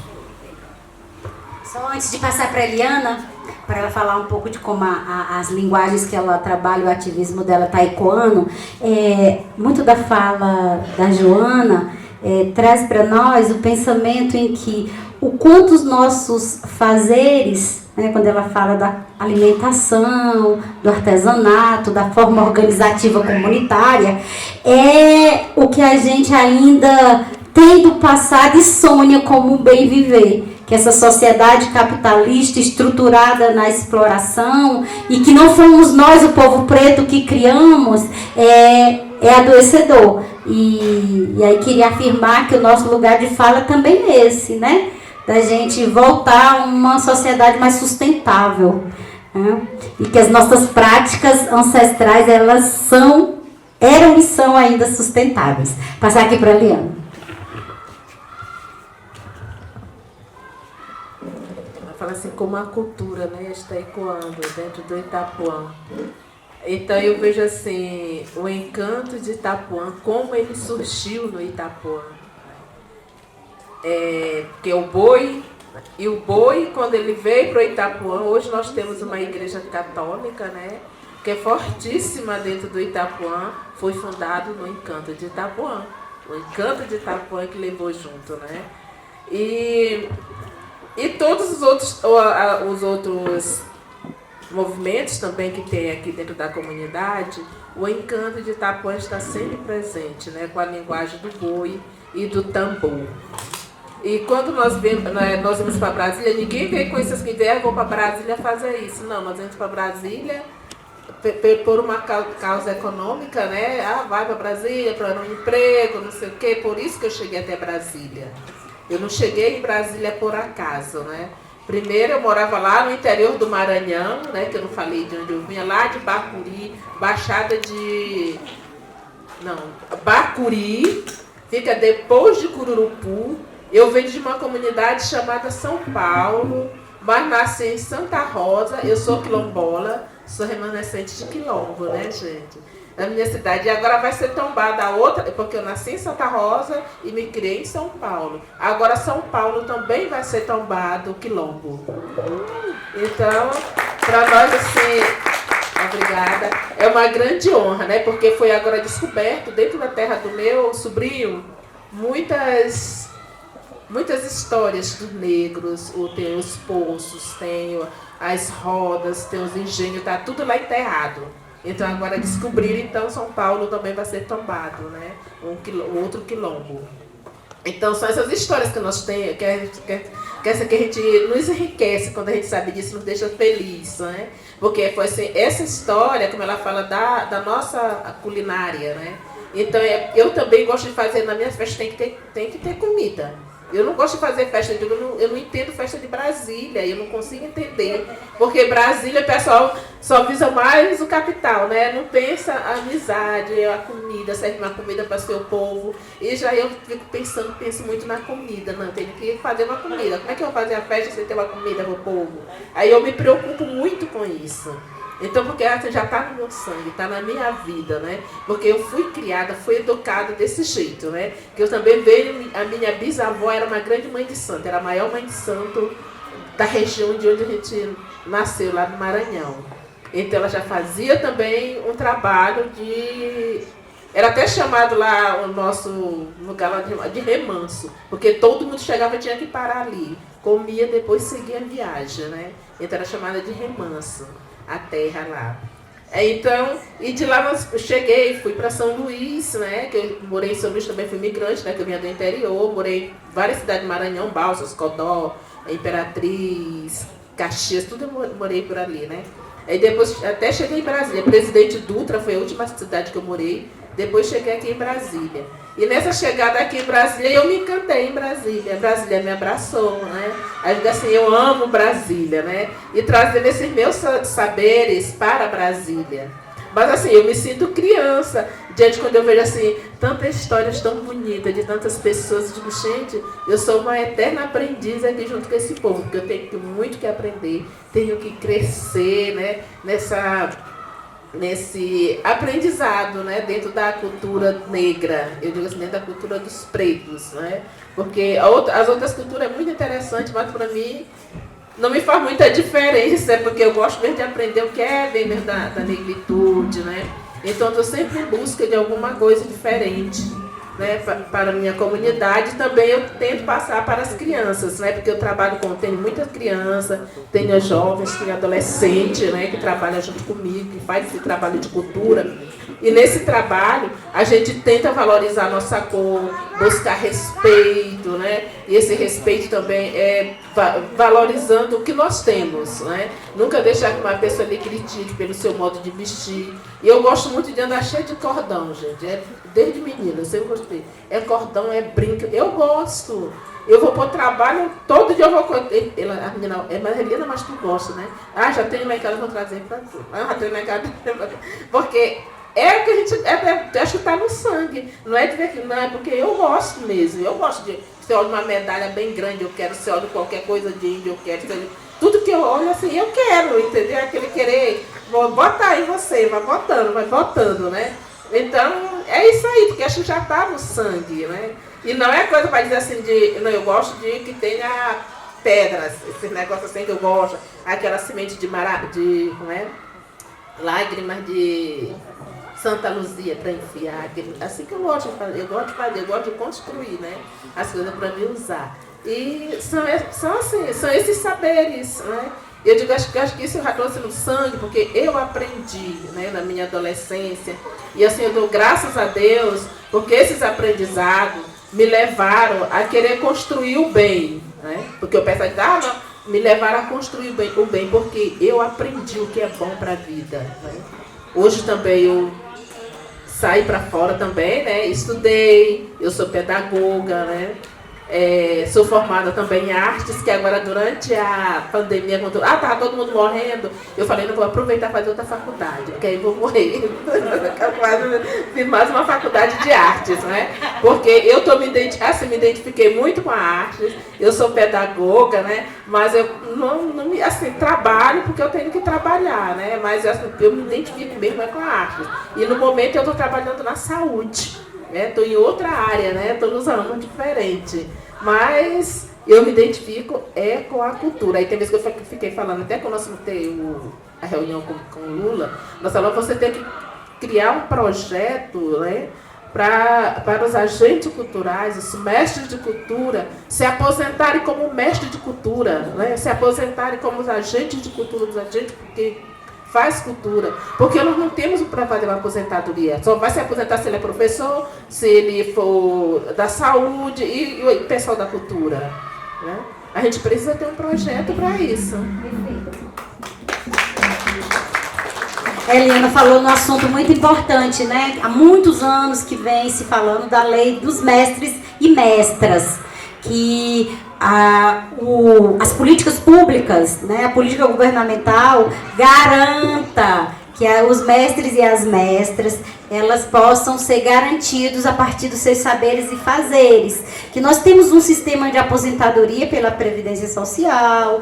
Só antes de passar para a Eliana, para ela falar um pouco de como as linguagens que ela trabalha, o ativismo dela está ecoando, muito da fala da Joana traz para nós o pensamento em que o quanto os nossos fazeres, né, quando ela fala da alimentação, do artesanato, da forma organizativa comunitária, é o que a gente ainda tem do passado e sonha como um bem viver. Que essa sociedade capitalista estruturada na exploração e que não fomos nós, o povo preto, que criamos, é adoecedor. E aí queria afirmar que o nosso lugar de fala também é esse, né? Da gente voltar a uma sociedade mais sustentável, né? E que as nossas práticas ancestrais, elas eram e são ainda sustentáveis. Passar aqui para a Liana. Fala assim, como a cultura, né, está ecoando dentro do Itapuã. Então eu vejo assim, o encanto de Itapuã, como ele surgiu no Itapuã. Porque o boi, quando ele veio para o Itapuã, hoje nós temos uma igreja católica, né, que é fortíssima dentro do Itapuã, foi fundado no encanto de Itapuã. O encanto de Itapuã que levou junto, né. E todos os outros movimentos também que tem aqui dentro da comunidade, o encanto de Itapuã está sempre presente, né, com a linguagem do boi e do tambor. E quando nós vamos para Brasília, ninguém vem com essas ideias, vou para Brasília fazer isso. Não, nós vamos para Brasília por uma causa econômica, né? Vai para Brasília para um emprego, não sei o quê. Por isso que eu cheguei até Brasília. Eu não cheguei em Brasília por acaso, né? Primeiro eu morava lá no interior do Maranhão, né? Que eu não falei de onde eu vinha, lá de Bacuri, Bacuri, fica depois de Cururupu. Eu venho de uma comunidade chamada São Paulo, mas nasci em Santa Rosa. Eu sou quilombola, sou remanescente de quilombo, né, gente? Na minha cidade. E agora vai ser tombada a outra, porque eu nasci em Santa Rosa e me criei em São Paulo. Agora São Paulo também vai ser tombado o quilombo. Então, para nós, assim, obrigada, é uma grande honra, né? Porque foi agora descoberto, dentro da terra do meu sobrinho, muitas histórias dos negros. Tem os poços, tem as rodas, tem os engenhos, tá tudo lá enterrado. Então agora descobriram, então São Paulo também vai ser tombado, né? Outro quilombo. Então são essas histórias que nós temos, que a gente nos enriquece quando a gente sabe disso, nos deixa feliz, né? Porque foi assim, essa história, como ela fala da nossa culinária, né? Então eu também gosto de fazer, na minha festa tem que ter comida. Eu não gosto de fazer festa, eu não entendo festa de Brasília, eu não consigo entender. Porque Brasília, o pessoal só visa mais o capital, né? Não pensa a amizade, a comida, serve uma comida para seu povo. E já eu penso muito na comida, não, tenho que fazer uma comida. Como é que eu vou fazer a festa sem ter uma comida para o povo? Aí eu me preocupo muito com isso. Então, porque já está no meu sangue, está na minha vida, né? Porque eu fui criada, fui educada desse jeito, né? Que eu também vejo, a minha bisavó era uma grande mãe de santo, era a maior mãe de santo da região de onde a gente nasceu, lá no Maranhão. Então, ela já fazia também um trabalho era até chamado lá o nosso lugar lá de remanso, porque todo mundo chegava e tinha que parar ali, comia, depois seguia a viagem, né? Então, era chamada de remanso. A terra lá. Então, e de lá eu cheguei, fui para São Luís, né? Que eu morei em São Luís, também fui migrante, né? Que eu vinha do interior, morei em várias cidades do Maranhão, Balsas, Codó, Imperatriz, Caxias, tudo eu morei por ali, né? Aí depois até cheguei em Brasília. Presidente Dutra foi a última cidade que eu morei. Depois cheguei aqui em Brasília. E nessa chegada aqui em Brasília, eu me encantei em Brasília. Brasília me abraçou, né? Aí eu digo assim, eu amo Brasília, né? E trazendo esses meus saberes para Brasília. Mas assim, eu me sinto criança, diante quando eu vejo assim, tantas histórias tão bonitas de tantas pessoas. Eu digo, gente, eu sou uma eterna aprendiz aqui junto com esse povo, porque eu tenho muito que aprender, tenho que crescer, né? Nesse aprendizado, né, dentro da cultura negra, eu digo assim, dentro da cultura dos pretos, né, porque as outras culturas é muito interessante, mas para mim não me faz muita diferença, porque eu gosto mesmo de aprender o que é bem mesmo da negritude, né, então eu estou sempre em busca de alguma coisa diferente, né, para a minha comunidade, também eu tento passar para as crianças, né, porque eu tenho muitas crianças, tenho jovens, tenho adolescentes, né, que trabalham junto comigo, que faz esse trabalho de cultura. E nesse trabalho a gente tenta valorizar a nossa cor, buscar respeito, né? E esse respeito também é valorizando o que nós temos, né? Nunca deixar que uma pessoa lhe critique pelo seu modo de vestir. E eu gosto muito de andar cheio de cordão, gente. Desde menina, eu sempre gostei. É cordão, é brinco. Eu gosto. Eu vou para o trabalho, todo dia eu vou... A menina, Marcelina, mas tu gosta, né? Ah, já tenho lá em casa, vou trazer para tu. Ah, já tenho lá em casa. Porque... é o que a gente acho que está no sangue. Não é dizer que não, é porque eu gosto mesmo. Eu gosto de você olha uma medalha bem grande, eu quero, você olha qualquer coisa de índio, eu quero. Tudo que eu olho assim, eu quero, entendeu? Aquele querer, vou botar em você, vai botando, né? Então, é isso aí, porque acho que já está no sangue, né? E não é coisa para dizer assim de. Não, eu gosto de que tenha pedras, esses negócios assim que eu gosto, aquela semente de como é? Lágrimas de Santa Luzia para enfiar, assim que eu gosto de fazer, eu gosto de construir, né, as coisas para me usar. E são esses saberes, né? Eu digo, acho que isso eu já trouxe no sangue, porque eu aprendi, né, na minha adolescência, e assim eu dou graças a Deus, porque esses aprendizados me levaram a querer construir o bem, né? Porque eu pensava, não, me levaram a construir o bem, porque eu aprendi o que é bom para a vida, né? Hoje também eu saí para fora também, né? Estudei, eu sou pedagoga, né? Sou formada também em artes, que agora durante a pandemia, quando estava todo mundo morrendo, eu falei, não vou aproveitar para fazer outra faculdade, porque aí vou morrer. Fiz mais uma faculdade de artes, né? Porque eu me identifiquei muito com a arte, eu sou pedagoga, né? Mas eu não assim, trabalho porque eu tenho que trabalhar, né? Mas assim, eu me identifico mesmo com a arte. E no momento eu estou trabalhando na saúde. Estou em outra área, né? Estou nos ramos diferentes. Mas eu me identifico com a cultura. Aí tem vezes que eu fiquei falando, até quando nós temos a reunião com o Lula, nós falamos que você tem que criar um projeto, né, para os agentes culturais, os mestres de cultura, se aposentarem como mestre de cultura, né? Se aposentarem como os agentes de cultura, os agentes que faz cultura, porque nós não temos para fazer uma aposentadoria. Só vai se aposentar se ele é professor, se ele for da saúde e o pessoal da cultura, né? A gente precisa ter um projeto para isso. Eliana falou num assunto muito importante, né? Há muitos anos que vem se falando da lei dos mestres e mestras, que as políticas públicas, né, a política governamental garanta que os mestres e as mestras, elas possam ser garantidos a partir dos seus saberes e fazeres. Que nós temos um sistema de aposentadoria pela Previdência Social,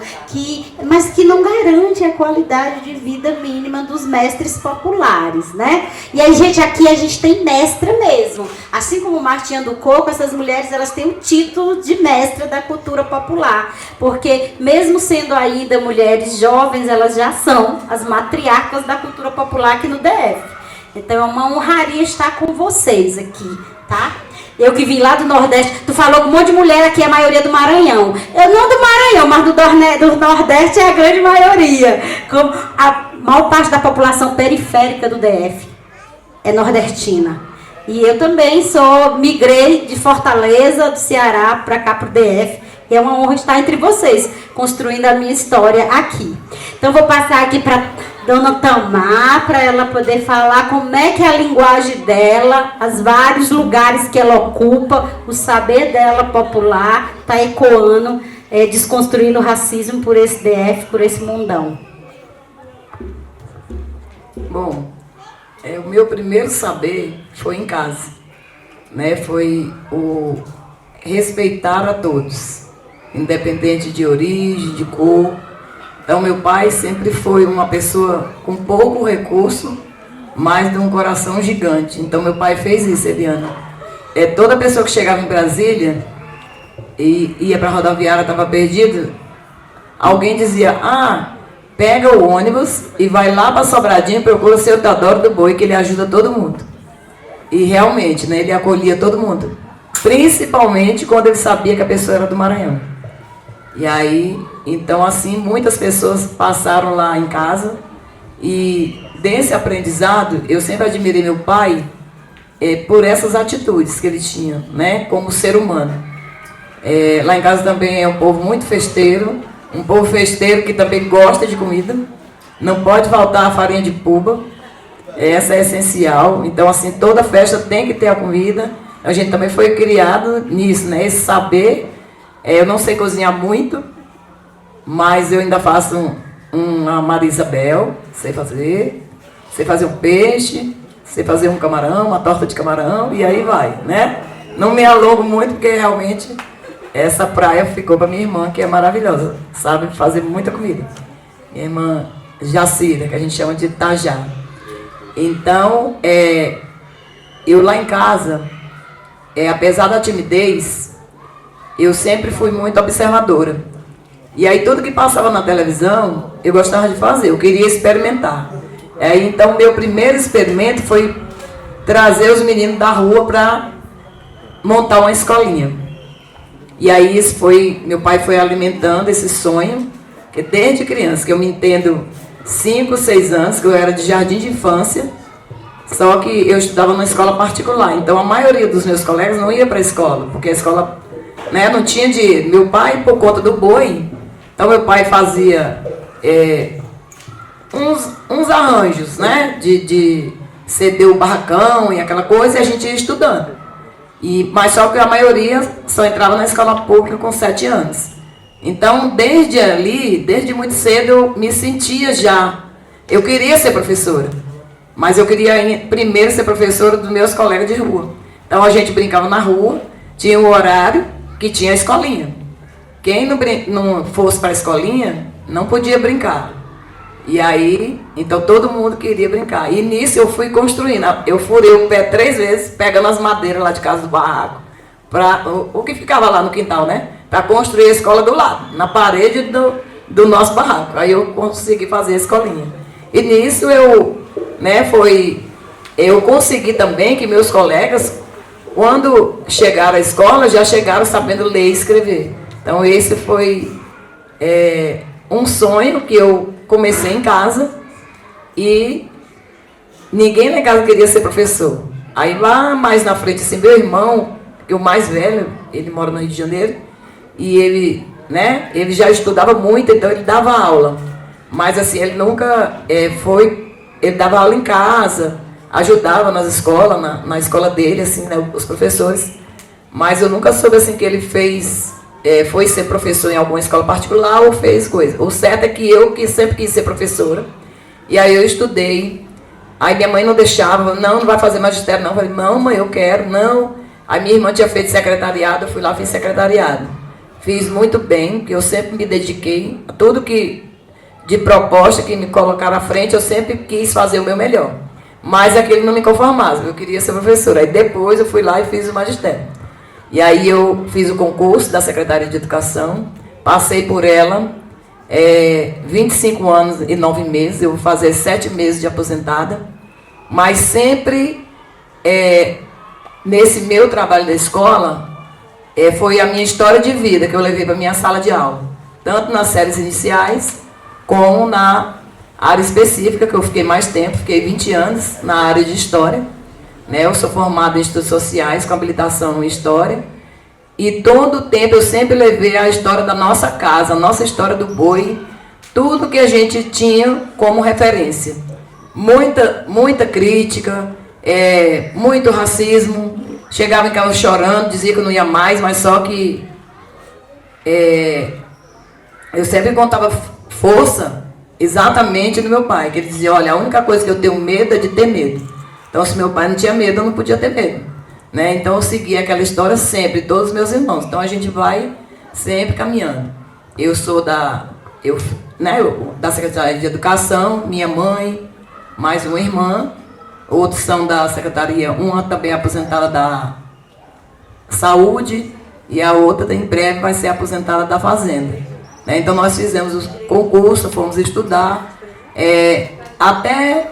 mas que não garante a qualidade de vida mínima dos mestres populares, né? E aí, gente, aqui a gente tem mestra mesmo. Assim como Martinha do Coco, essas mulheres, elas têm o título de mestra da cultura popular. Porque, mesmo sendo ainda mulheres jovens, elas já são as matriarcas da cultura popular aqui no DF. Então é uma honraria estar com vocês aqui, tá? Eu que vim lá do Nordeste, tu falou com um monte de mulher aqui, a maioria do Maranhão. Eu não do Maranhão, mas do Nordeste é a grande maioria. Como a maior parte da população periférica do DF é nordestina. E eu também migrei de Fortaleza, do Ceará, para cá, para o DF. E é uma honra estar entre vocês, construindo a minha história aqui. Então, vou passar aqui para Dona Tamar, para ela poder falar como é que é a linguagem dela, os vários lugares que ela ocupa, o saber dela popular, está ecoando, desconstruindo o racismo por esse DF, por esse mundão. Bom, o meu primeiro saber foi em casa, né? Foi o respeitar a todos, independente de origem, de cor. Então, meu pai sempre foi uma pessoa com pouco recurso, mas de um coração gigante. Então, meu pai fez isso, Eliana. Toda pessoa que chegava em Brasília e ia para a rodoviária, estava perdida, alguém dizia, pega o ônibus e vai lá para Sobradinho e procura o seu Teodoro do Boi, que ele ajuda todo mundo. E realmente, né, ele acolhia todo mundo. Principalmente quando ele sabia que a pessoa era do Maranhão. E aí, então assim, muitas pessoas passaram lá em casa. E desse aprendizado, eu sempre admirei meu pai por essas atitudes que ele tinha, né, como ser humano. Lá em casa também é um povo muito festeiro, um povo festeiro que também gosta de comida. Não pode faltar a farinha de puba, essa é essencial. Então, assim, toda festa tem que ter a comida. A gente também foi criado nisso, né, esse saber. Eu não sei cozinhar muito, mas eu ainda faço uma Marisabel, sei fazer um peixe, sei fazer um camarão, uma torta de camarão, e aí vai, né? Não me alongo muito, porque realmente essa praia ficou para minha irmã, que é maravilhosa, sabe fazer muita comida. Minha irmã Jacira, que a gente chama de Tajá. Então, eu lá em casa, apesar da timidez, eu sempre fui muito observadora. E aí tudo que passava na televisão, eu gostava de fazer, eu queria experimentar. Então, meu primeiro experimento foi trazer os meninos da rua para montar uma escolinha. E aí meu pai foi alimentando esse sonho, que desde criança, que eu me entendo 5, 6 anos, que eu era de jardim de infância, só que eu estudava numa escola particular. Então, a maioria dos meus colegas não ia para a escola, porque a escola, né, não tinha dinheiro. Meu pai, por conta do boi, então meu pai fazia uns arranjos, né, de ceder o barracão e aquela coisa, e a gente ia estudando. Mas só que a maioria só entrava na escola pública com 7 anos. Então, desde ali, desde muito cedo, eu me sentia já. Eu queria ser professora, mas eu queria primeiro ser professora dos meus colegas de rua. Então, a gente brincava na rua, tinha um horário que tinha a escolinha. Quem não fosse para a escolinha, não podia brincar. E aí, então todo mundo queria brincar. E nisso eu fui construindo. Eu furei o pé 3 vezes, pegando as madeiras lá de casa do barraco. O que ficava lá no quintal, né? Para construir a escola do lado, na parede do nosso barraco. Aí eu consegui fazer a escolinha. E nisso eu consegui também que meus colegas, quando chegaram à escola, já chegaram sabendo ler e escrever. Então esse foi um sonho que eu comecei em casa, e ninguém lá em casa queria ser professor. Aí lá mais na frente, assim, meu irmão, que é o mais velho, ele mora no Rio de Janeiro, e ele já estudava muito, então ele dava aula. Mas assim, ele nunca ele dava aula em casa, ajudava nas escolas, na escola dele, assim, né, os professores. Mas eu nunca soube assim que ele foi ser professor em alguma escola particular ou fez coisa. O certo é que eu que sempre quis ser professora. E aí eu estudei. Aí minha mãe não deixava, não vai fazer magistério não. Eu falei, não, mãe, eu quero, não. Aí minha irmã tinha feito secretariado, eu fui lá, fiz secretariado. Fiz muito bem, porque eu sempre me dediquei a tudo que de proposta que me colocaram à frente, eu sempre quis fazer o meu melhor. Mas aquele não me conformava, eu queria ser professora. Aí depois eu fui lá e fiz o magistério. E aí eu fiz o concurso da Secretaria de Educação, passei por ela, 25 anos e 9 meses, eu vou fazer 7 meses de aposentada, mas sempre nesse meu trabalho da escola, foi a minha história de vida que eu levei para a minha sala de aula, tanto nas séries iniciais, como na área específica, que eu fiquei mais tempo, fiquei 20 anos na área de História. Eu sou formada em Estudos Sociais, com habilitação em História. E todo o tempo eu sempre levei a história da nossa casa, a nossa história do boi, tudo que a gente tinha como referência. Muita crítica, muito racismo. Chegava em casa chorando, dizia que não ia mais, mas só que eu sempre contava força exatamente do meu pai, que ele dizia, olha, a única coisa que eu tenho medo é de ter medo. Então, se meu pai não tinha medo, eu não podia ter medo. Né? Então, eu segui aquela história sempre, todos os meus irmãos. Então, a gente vai sempre caminhando. Eu sou da Secretaria de Educação, minha mãe, mais uma irmã. Outros são da Secretaria, uma também aposentada da Saúde, e a outra, em breve, vai ser aposentada da Fazenda. Né? Então, nós fizemos o concurso, fomos estudar, até...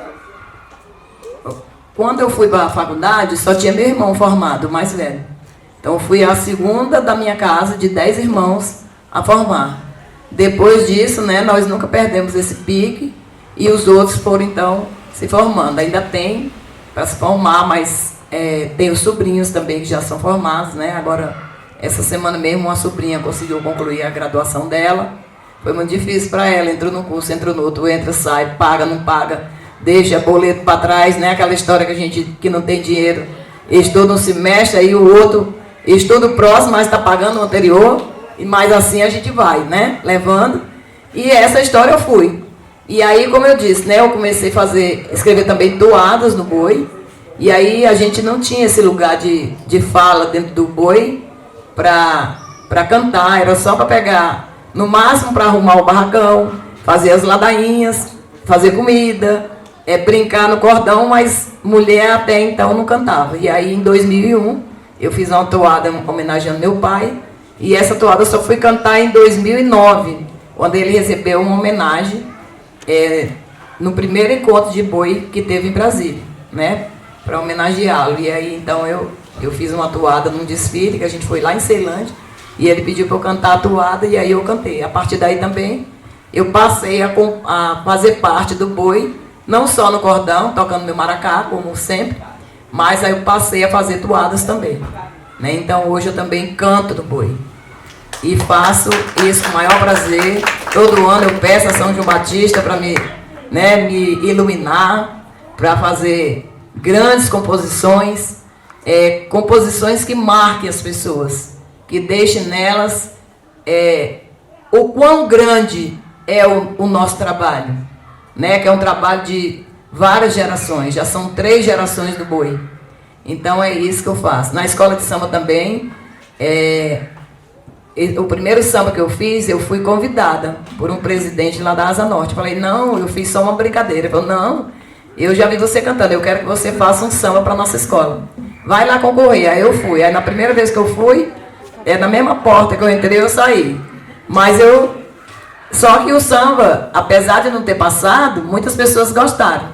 quando eu fui para a faculdade, só tinha meu irmão formado, o mais velho. Então, eu fui a segunda da minha casa, de 10 irmãos, a formar. Depois disso, né, nós nunca perdemos esse pique, e os outros foram, então, se formando. Ainda tem para se formar, mas tem os sobrinhos também que já são formados, né? Agora, essa semana mesmo, uma sobrinha conseguiu concluir a graduação dela. Foi muito difícil para ela, entrou num curso, entrou no outro, entra, sai, paga, não paga, deixa boleto para trás, né? Aquela história que a gente que não tem dinheiro, estudo não se mexe, aí o outro estuda o próximo, mas está pagando o anterior, e mais assim a gente vai, né? Levando. E essa história eu fui. E aí, como eu disse, né? Eu comecei a escrever também toadas no boi, e aí a gente não tinha esse lugar de fala dentro do boi para cantar, era só para pegar. No máximo para arrumar o barracão, fazer as ladainhas, fazer comida, brincar no cordão, mas mulher até então não cantava. E aí em 2001 eu fiz uma toada homenageando meu pai, e essa toada eu só fui cantar em 2009, quando ele recebeu uma homenagem no primeiro encontro de boi que teve em Brasília, né, para homenageá-lo. E aí então eu fiz uma toada num desfile, que a gente foi lá em Ceilândia, e ele pediu para eu cantar a toada, e aí eu cantei. A partir daí também, eu passei a fazer parte do boi, não só no cordão, tocando meu maracá, como sempre, mas aí eu passei a fazer toadas também, né? Então hoje eu também canto do boi. E faço isso com o maior prazer. Todo ano eu peço a São João Batista para me iluminar, para fazer grandes composições, composições que marquem as pessoas, que deixe nelas o quão grande é o nosso trabalho, né? Que é um trabalho de várias gerações, já são 3 gerações do boi. Então é isso que eu faço. Na escola de samba também, o primeiro samba que eu fiz, eu fui convidada por um presidente lá da Asa Norte. Falei, não, eu fiz só uma brincadeira. Ele falou, não, eu já vi você cantando, eu quero que você faça um samba para a nossa escola. Vai lá concorrer. Aí eu fui. Aí na primeira vez que eu fui, na mesma porta que eu entrei, eu saí. Mas só que o samba, apesar de não ter passado, muitas pessoas gostaram.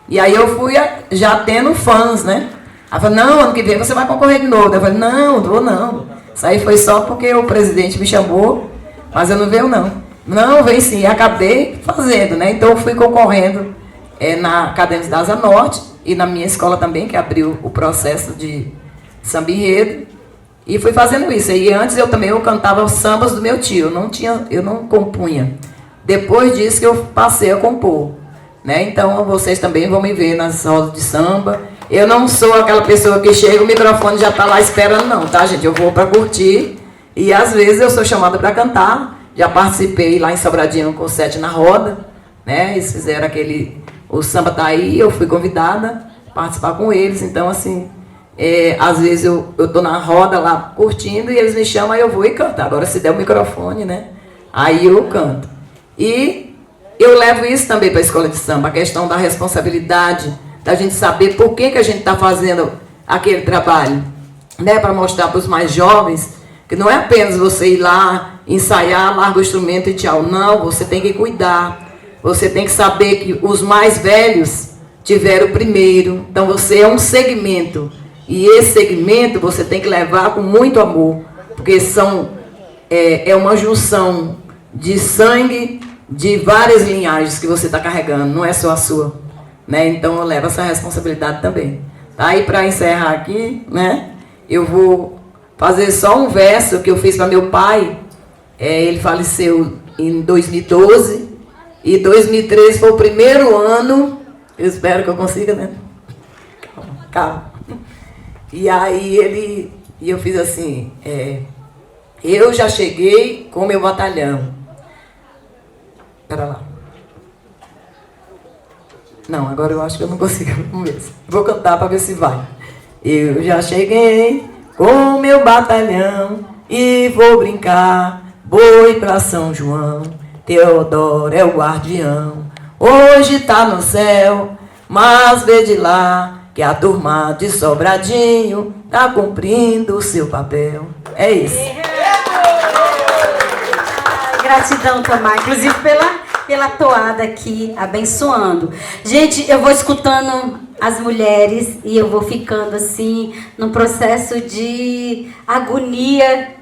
E aí eu fui já tendo fãs, né? Ela falou, não, ano que vem você vai concorrer de novo. Eu falei, não, vou não. Isso aí foi só porque o presidente me chamou, mas eu não venho não. Não, vem sim. E acabei fazendo, né? Então eu fui concorrendo na Acadêmica da Asa Norte e na minha escola também, que abriu o processo de samba enredo. E fui fazendo isso. E antes eu cantava os sambas do meu tio, eu não compunha. Depois disso que eu passei a compor, né? Então vocês também vão me ver nas rodas de samba. Eu não sou aquela pessoa que chega, o microfone já está lá esperando, não, tá, gente? Eu vou para curtir, e às vezes eu sou chamada para cantar. Já participei lá em Sobradinho com o 7 na roda, né? Eles fizeram o Samba Tá Aí, eu fui convidada a participar com eles. Então, assim, às vezes eu tô na roda lá curtindo, e eles me chamam, aí eu vou e canto. Agora, se der o microfone, né? Aí eu canto. E eu levo isso também para a escola de samba, a questão da responsabilidade, da gente saber por que a gente está fazendo aquele trabalho, né? Para mostrar para os mais jovens que não é apenas você ir lá, ensaiar, larga o instrumento e tchau. Não, você tem que cuidar. Você tem que saber que os mais velhos tiveram primeiro. Então você é um segmento. E esse segmento você tem que levar com muito amor. Porque é uma junção de sangue de várias linhagens que você está carregando. Não é só a sua, né? Então eu levo essa responsabilidade também. Tá? E para encerrar aqui, né? Eu vou fazer só um verso que eu fiz para meu pai. Ele faleceu em 2012. E 2013 foi o primeiro ano. Eu espero que eu consiga, né? Calma. E aí eu fiz assim, eu já cheguei com meu batalhão. Espera lá. Não, agora eu acho que eu não consigo mesmo. Vou cantar para ver se vai. Eu já cheguei com meu batalhão e vou brincar, boi pra São João. Teodoro é o guardião, hoje tá no céu, mas vê de lá que a turma de Sobradinho tá cumprindo o seu papel. É isso. Gratidão, Tomar, inclusive pela toada aqui, abençoando. Gente, eu vou escutando as mulheres e eu vou ficando assim, num processo de agonia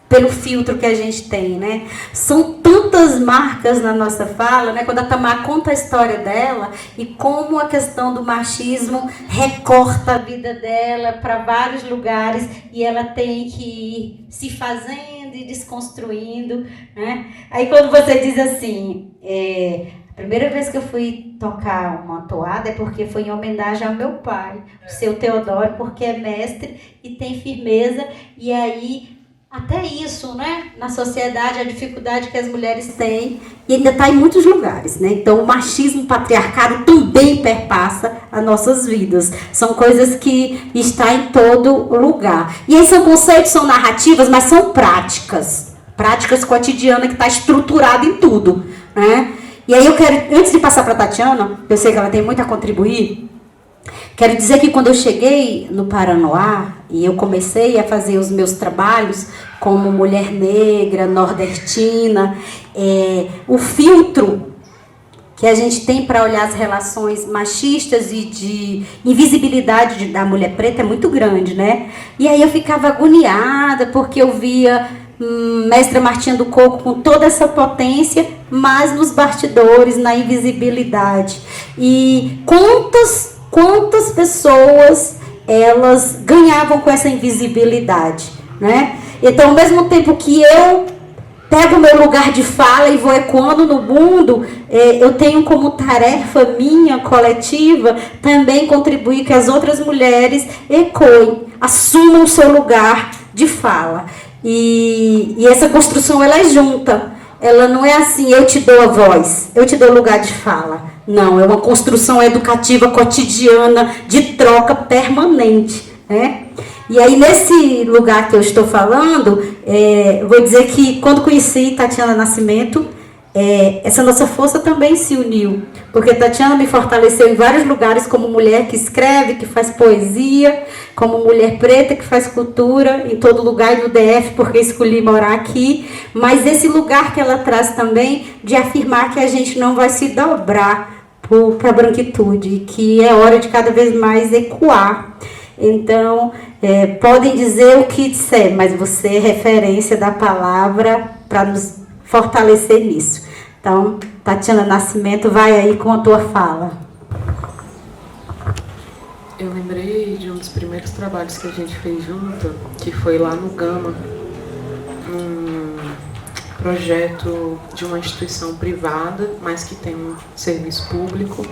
pelo filtro que a gente tem, né? São tantas marcas na nossa fala, né? Quando a Tamar conta a história dela e como a questão do machismo recorta a vida dela para vários lugares e ela tem que ir se fazendo e desconstruindo, né? Aí quando você diz assim, a primeira vez que eu fui tocar uma toada é porque foi em homenagem ao meu pai, o seu Teodoro, porque é mestre e tem firmeza, e aí até isso, né? Na sociedade, a dificuldade que as mulheres têm, e ainda está em muitos lugares, né? Então, o machismo, o patriarcado também perpassa as nossas vidas. São coisas que estão em todo lugar. E aí são conceitos, são narrativas, mas são práticas. Práticas cotidianas que está estruturada em tudo, né? E aí eu quero, antes de passar para a Tatiana, eu sei que ela tem muito a contribuir, quero dizer que quando eu cheguei no Paranoá e eu comecei a fazer os meus trabalhos como mulher negra, nordestina, o filtro que a gente tem para olhar as relações machistas e de invisibilidade da mulher preta é muito grande, né? E aí eu ficava agoniada porque eu via Mestra Martinha do Coco com toda essa potência, mas nos bastidores, na invisibilidade. E quantas pessoas elas ganhavam com essa invisibilidade, né? Então, ao mesmo tempo que eu pego o meu lugar de fala e vou ecoando no mundo, eu tenho como tarefa minha, coletiva, também contribuir que as outras mulheres ecoem, assumam o seu lugar de fala. E essa construção, ela é junta. Ela não é assim, eu te dou a voz, eu te dou lugar de fala. Não, é uma construção educativa cotidiana, de troca permanente, né? E aí, nesse lugar que eu estou falando, vou dizer que quando conheci Tatiana Nascimento, essa nossa força também se uniu. Porque Tatiana me fortaleceu em vários lugares como mulher que escreve, que faz poesia, como mulher preta que faz cultura em todo lugar e no DF, porque escolhi morar aqui. Mas esse lugar que ela traz também de afirmar que a gente não vai se dobrar para a branquitude, que é hora de cada vez mais ecoar. Então, podem dizer o que disser, mas você é referência da palavra para nos fortalecer nisso. Então, Tatiana Nascimento, vai aí com a tua fala. Eu lembrei de um dos primeiros trabalhos que a gente fez junto, que foi lá no Gama, um projeto de uma instituição privada, mas que tem um serviço público,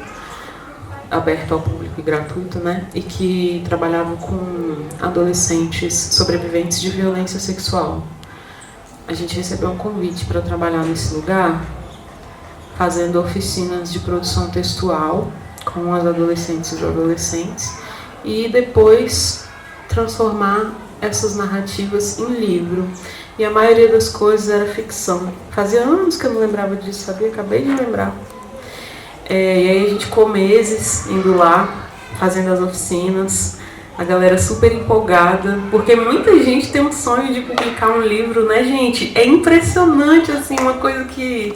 aberto ao público e gratuito, né? E que trabalhava com adolescentes sobreviventes de violência sexual. A gente recebeu um convite para trabalhar nesse lugar, fazendo oficinas de produção textual com as adolescentes e os adolescentes, e depois transformar essas narrativas em livro. E a maioria das coisas era ficção. Fazia anos que eu não lembrava disso, sabia? Acabei de lembrar. E aí a gente ficou meses indo lá, fazendo as oficinas, a galera super empolgada, porque muita gente tem um sonho de publicar um livro, né, gente? É impressionante, assim, uma coisa que...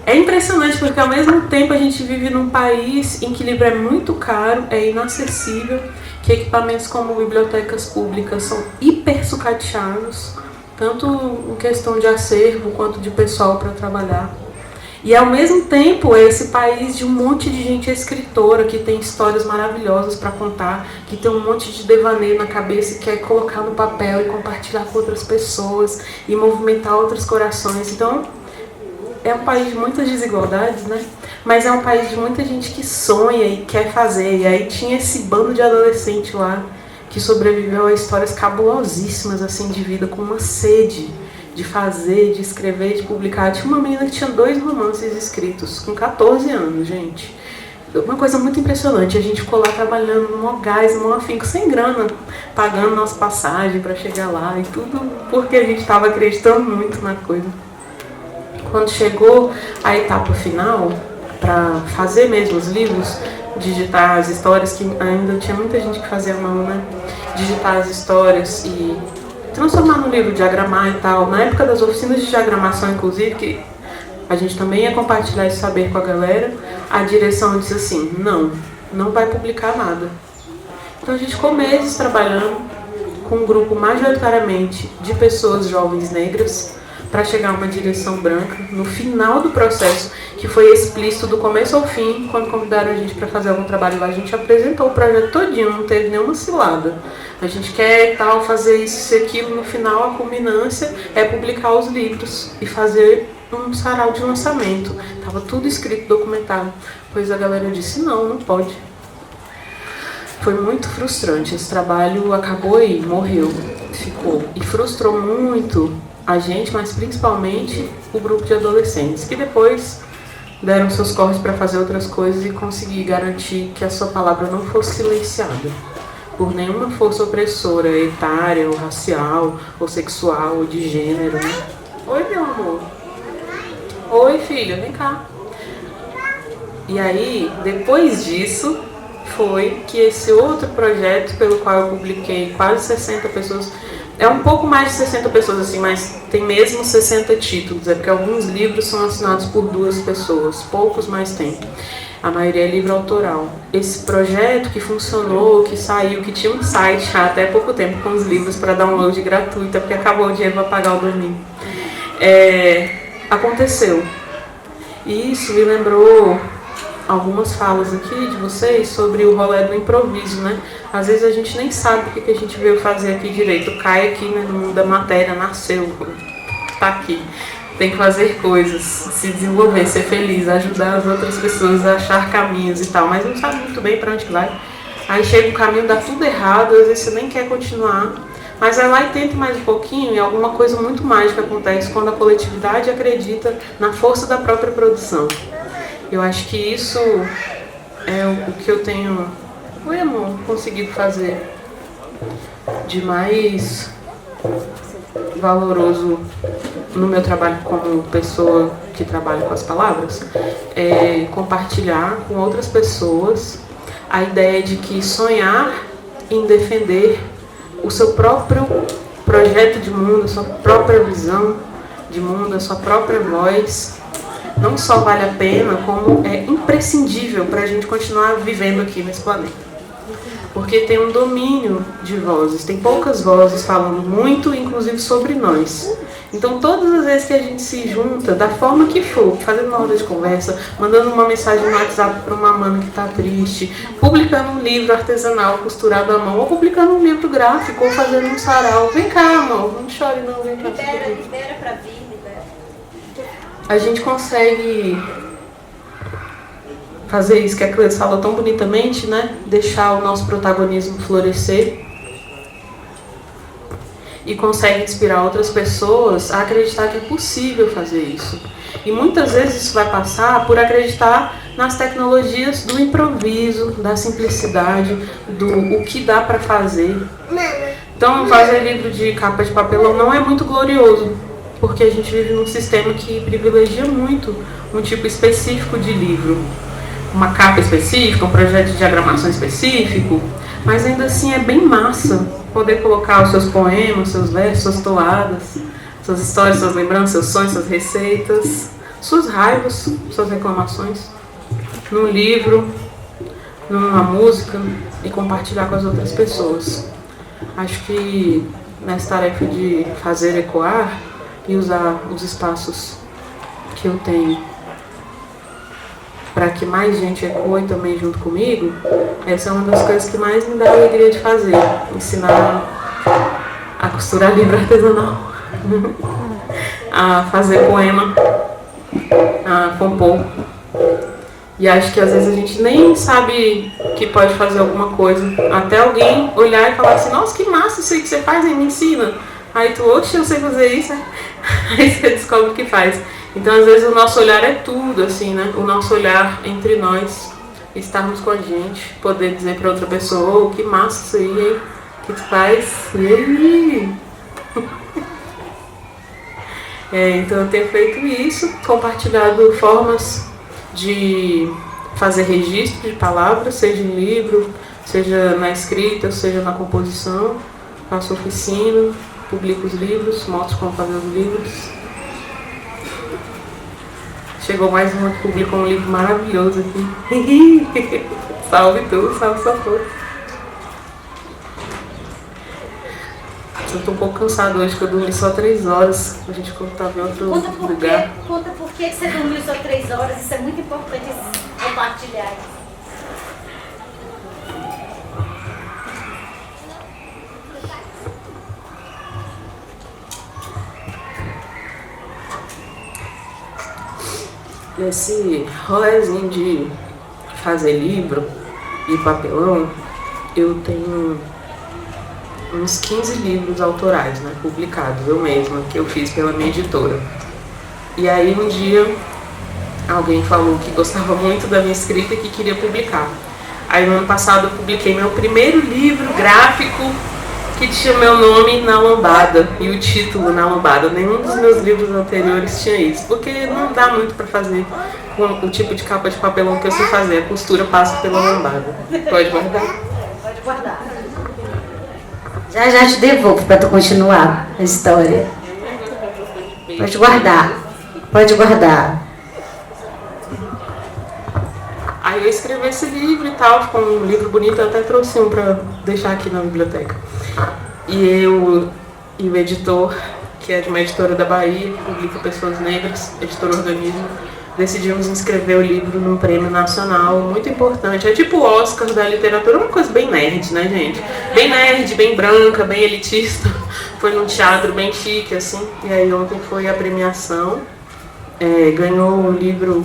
É impressionante, porque ao mesmo tempo a gente vive num país em que livro é muito caro, é inacessível, que equipamentos como bibliotecas públicas são hiper sucateados, tanto em questão de acervo quanto de pessoal para trabalhar. E ao mesmo tempo é esse país de um monte de gente escritora que tem histórias maravilhosas para contar, que tem um monte de devaneio na cabeça e quer colocar no papel e compartilhar com outras pessoas e movimentar outros corações. Então, é um país de muitas desigualdades, né? Mas é um país de muita gente que sonha e quer fazer. E aí tinha esse bando de adolescente lá que sobreviveu a histórias cabulosíssimas assim de vida, com uma sede de fazer, de escrever, de publicar. Tinha uma menina que tinha 2 romances escritos, com 14 anos, gente. Uma coisa muito impressionante. A gente ficou lá trabalhando no maior gás, no maior afinco, sem grana, pagando nossa passagem para chegar lá e tudo porque a gente estava acreditando muito na coisa. Quando chegou a etapa final, para fazer mesmo os livros, digitar as histórias, que ainda tinha muita gente que fazia à mão, né? Digitar as histórias e transformar no livro, diagramar e tal. Na época das oficinas de diagramação, inclusive, que a gente também ia compartilhar esse saber com a galera, a direção disse assim, não vai publicar nada. Então a gente ficou meses trabalhando com um grupo majoritariamente de pessoas jovens negras para chegar a uma direção branca. No final do processo, que foi explícito do começo ao fim, quando convidaram a gente para fazer algum trabalho lá, a gente apresentou o projeto todinho, não teve nenhuma cilada. A gente quer tal, fazer isso e aquilo, no final a culminância é publicar os livros e fazer um sarau de lançamento. Estava tudo escrito, documentado. Pois a galera disse, não pode. Foi muito frustrante, esse trabalho acabou aí, morreu, ficou. E frustrou muito a gente, mas principalmente o grupo de adolescentes, que depois deram seus corres para fazer outras coisas e conseguir garantir que a sua palavra não fosse silenciada por nenhuma força opressora, etária, ou racial, ou sexual, ou de gênero, né? Oi, meu amor. Oi, filha, vem cá. E aí, depois disso, foi que esse outro projeto, pelo qual eu publiquei quase 60 pessoas, é um pouco mais de 60 pessoas, assim, mas tem mesmo 60 títulos, é porque alguns livros são assinados por 2 pessoas, poucos mais tem. A maioria é livro autoral. Esse projeto que funcionou, que saiu, que tinha um site há até pouco tempo com os livros para download gratuito, porque acabou o dinheiro para pagar o domínio. Aconteceu. E isso me lembrou algumas falas aqui de vocês sobre o rolê do improviso, né? Às vezes a gente nem sabe o que a gente veio fazer aqui direito. Cai aqui, né, no mundo da matéria, nasceu, tá aqui. Tem que fazer coisas, se desenvolver, ser feliz, ajudar as outras pessoas a achar caminhos e tal, mas não sabe muito bem para onde que vai. Aí chega o caminho, dá tudo errado, às vezes você nem quer continuar, mas vai lá e tenta mais um pouquinho e alguma coisa muito mágica acontece quando a coletividade acredita na força da própria produção. Eu acho que isso é o que eu tenho, oi amor, conseguido fazer de mais valoroso no meu trabalho como pessoa que trabalha com as palavras, é compartilhar com outras pessoas a ideia de que sonhar em defender o seu próprio projeto de mundo, a sua própria visão de mundo, a sua própria voz, não só vale a pena, como é imprescindível para a gente continuar vivendo aqui nesse planeta. Porque tem um domínio de vozes, tem poucas vozes falando muito, inclusive sobre nós. Então, todas as vezes que a gente se junta, da forma que for, fazendo uma roda de conversa, mandando uma mensagem no WhatsApp para uma mana que está triste, publicando um livro artesanal costurado à mão, ou publicando um livro gráfico, ou fazendo um sarau. Vem cá, amor, não chore não, vem cá. Libera pra vir, libera. A gente consegue fazer isso que a Cleide falou tão bonitamente, né? Deixar o nosso protagonismo florescer. E consegue inspirar outras pessoas a acreditar que é possível fazer isso. E muitas vezes isso vai passar por acreditar nas tecnologias do improviso, da simplicidade, do o que dá para fazer. Então, fazer livro de capa de papelão não é muito glorioso, porque a gente vive num sistema que privilegia muito um tipo específico de livro. Uma capa específica, um projeto de diagramação específico, mas ainda assim é bem massa poder colocar os seus poemas, seus versos, suas toadas, suas histórias, suas lembranças, seus sonhos, suas receitas, suas raivas, suas reclamações, num livro, numa música e compartilhar com as outras pessoas. Acho que nessa tarefa de fazer ecoar e usar os espaços que eu tenho para que mais gente ecoe também junto comigo, essa é uma das coisas que mais me dá alegria de fazer, ensinar a costurar livro artesanal, a fazer poema, a compor. E acho que às vezes a gente nem sabe que pode fazer alguma coisa, até alguém olhar e falar assim, nossa, que massa isso aí que você faz, hein? Me ensina. Aí tu, oxe, eu sei fazer isso, aí você descobre o que faz. Então, às vezes, o nosso olhar é tudo, assim, né? O nosso olhar entre nós, estarmos com a gente, poder dizer para outra pessoa, oh, que massa isso aí, hein? Que tu faz? E aí? Então, eu tenho feito isso, compartilhado formas de fazer registro de palavras, seja em livro, seja na escrita, seja na composição. Faço oficina, publico os livros, mostro como fazer os livros. Chegou mais uma que publicou um livro maravilhoso aqui. Salve tu, salve sua força. Eu tô um pouco cansado hoje, que eu dormi só 3 horas. A gente estava em outro lugar. Conta por que você dormiu só 3 horas. Isso é muito importante compartilhar isso. Nesse rolezinho de fazer livro e papelão, eu tenho uns 15 livros autorais, né, publicados, eu mesma, que eu fiz pela minha editora. E aí um dia alguém falou que gostava muito da minha escrita e que queria publicar. Aí no ano passado eu publiquei meu primeiro livro gráfico, que tinha meu nome na lombada e o título na lombada. Nenhum dos meus livros anteriores tinha isso, porque não dá muito para fazer com o tipo de capa de papelão que eu sei fazer. A costura passa pela lombada. Pode guardar? Pode guardar. Já já te devolvo para tu continuar a história. Pode guardar. Pode guardar. Aí eu escrevi esse livro e tal, ficou um livro bonito, eu até trouxe um para deixar aqui na biblioteca. E o editor, que é de uma editora da Bahia, que publica Pessoas Negras, editor Organismo, decidimos inscrever o livro num prêmio nacional muito importante. É tipo o Oscar da literatura, uma coisa bem nerd, né, gente? Bem nerd, bem branca, bem elitista. Foi num teatro bem chique, assim. E aí ontem foi a premiação. Ganhou um livro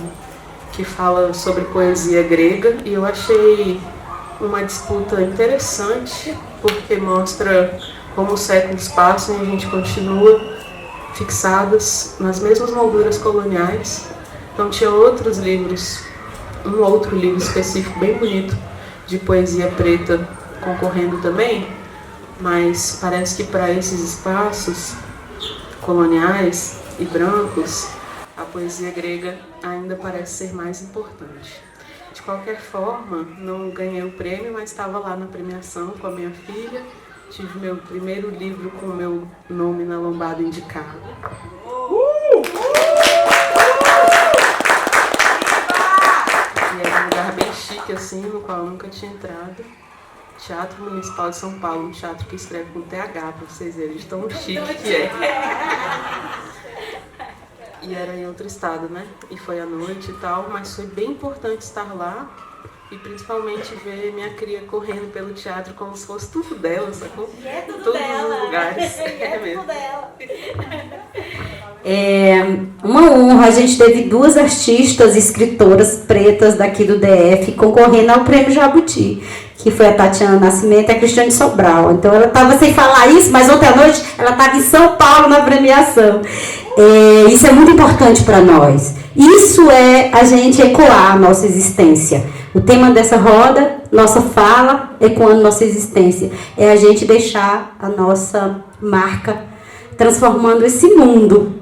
que fala sobre poesia grega, e eu achei uma disputa interessante, porque mostra como os séculos passam e a gente continua fixadas nas mesmas molduras coloniais. Então tinha outros livros, um outro livro específico bem bonito de poesia preta concorrendo também, mas parece que para esses espaços coloniais e brancos, a poesia grega ainda parece ser mais importante. De qualquer forma, não ganhei o prêmio, mas estava lá na premiação com a minha filha. Tive meu primeiro livro com o meu nome na lombada indicado. E era um lugar bem chique, assim, no qual eu nunca tinha entrado. Teatro Municipal de São Paulo, um teatro que escreve com TH, para vocês verem de tão chique que é. E era em outro estado, né? E foi à noite e tal, mas foi bem importante estar lá e principalmente ver minha cria correndo pelo teatro como se fosse tudo dela, sacou? E é tudo todos dela. os lugares. É mesmo. tudo dela. Uma honra, a gente teve 2 artistas, escritoras pretas daqui do DF concorrendo ao Prêmio Jabuti, que foi a Tatiana Nascimento e a Cristiane Sobral. Então ela estava sem falar isso, mas ontem à noite ela estava em São Paulo na premiação. Isso é muito importante para nós. Isso é a gente ecoar a nossa existência. O tema dessa roda, nossa fala, ecoando nossa existência. É a gente deixar a nossa marca transformando esse mundo.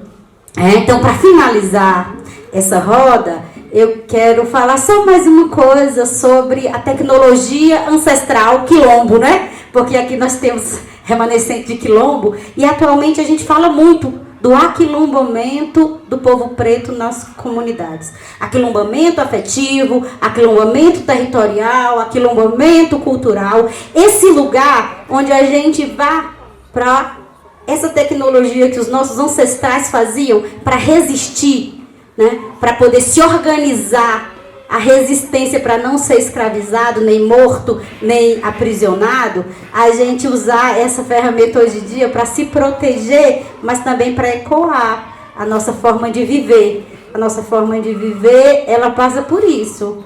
Então, para finalizar essa roda, eu quero falar só mais uma coisa sobre a tecnologia ancestral quilombo, né? Porque aqui nós temos remanescente de quilombo e atualmente a gente fala muito do aquilombamento do povo preto nas comunidades. Aquilombamento afetivo, aquilombamento territorial, aquilombamento cultural. Esse lugar onde a gente vai para essa tecnologia que os nossos ancestrais faziam para resistir, né? Para poder se organizar, a resistência para não ser escravizado, nem morto, nem aprisionado, a gente usar essa ferramenta hoje em dia para se proteger, mas também para ecoar a nossa forma de viver. A nossa forma de viver, ela passa por isso.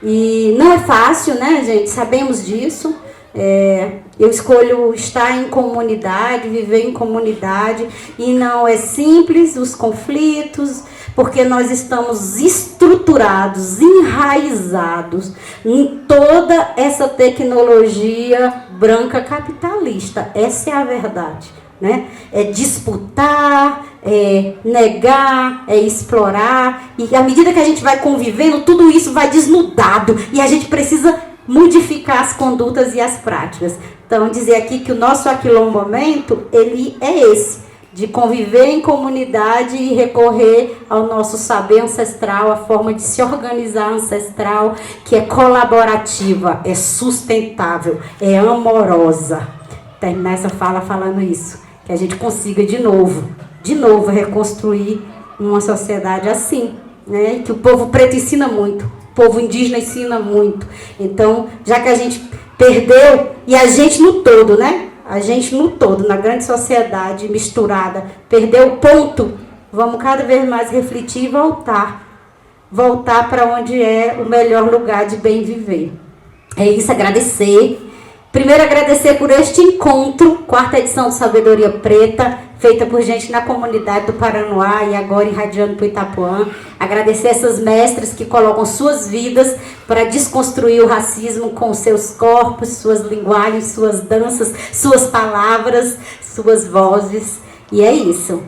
E não é fácil, né, gente? Sabemos disso. Eu escolho estar em comunidade, viver em comunidade, e não é simples os conflitos, porque nós estamos estruturados, enraizados em toda essa tecnologia branca capitalista. Essa é a verdade, né? É disputar, é negar, é explorar, e à medida que a gente vai convivendo, tudo isso vai desnudado, e a gente precisa modificar as condutas e as práticas. Então, dizer aqui que o nosso aquilombamento, ele é esse. de conviver em comunidade e recorrer ao nosso saber ancestral, a forma de se organizar ancestral, que é colaborativa, é sustentável, é amorosa. Terminar essa fala falando isso, que a gente consiga de novo reconstruir uma sociedade assim, né? Que o povo preto ensina muito, o povo indígena ensina muito. Então, já que a gente perdeu, e a gente no todo, né? A gente no todo, na grande sociedade misturada, perdeu o ponto, vamos cada vez mais refletir e voltar para onde é o melhor lugar de bem viver. É isso, agradecer. Primeiro, agradecer por este encontro, 4ª edição do Sabedoria Preta, feita por gente na comunidade do Paranoá e agora irradiando para o Itapuã. Agradecer essas mestras que colocam suas vidas para desconstruir o racismo com seus corpos, suas linguagens, suas danças, suas palavras, suas vozes. E é isso.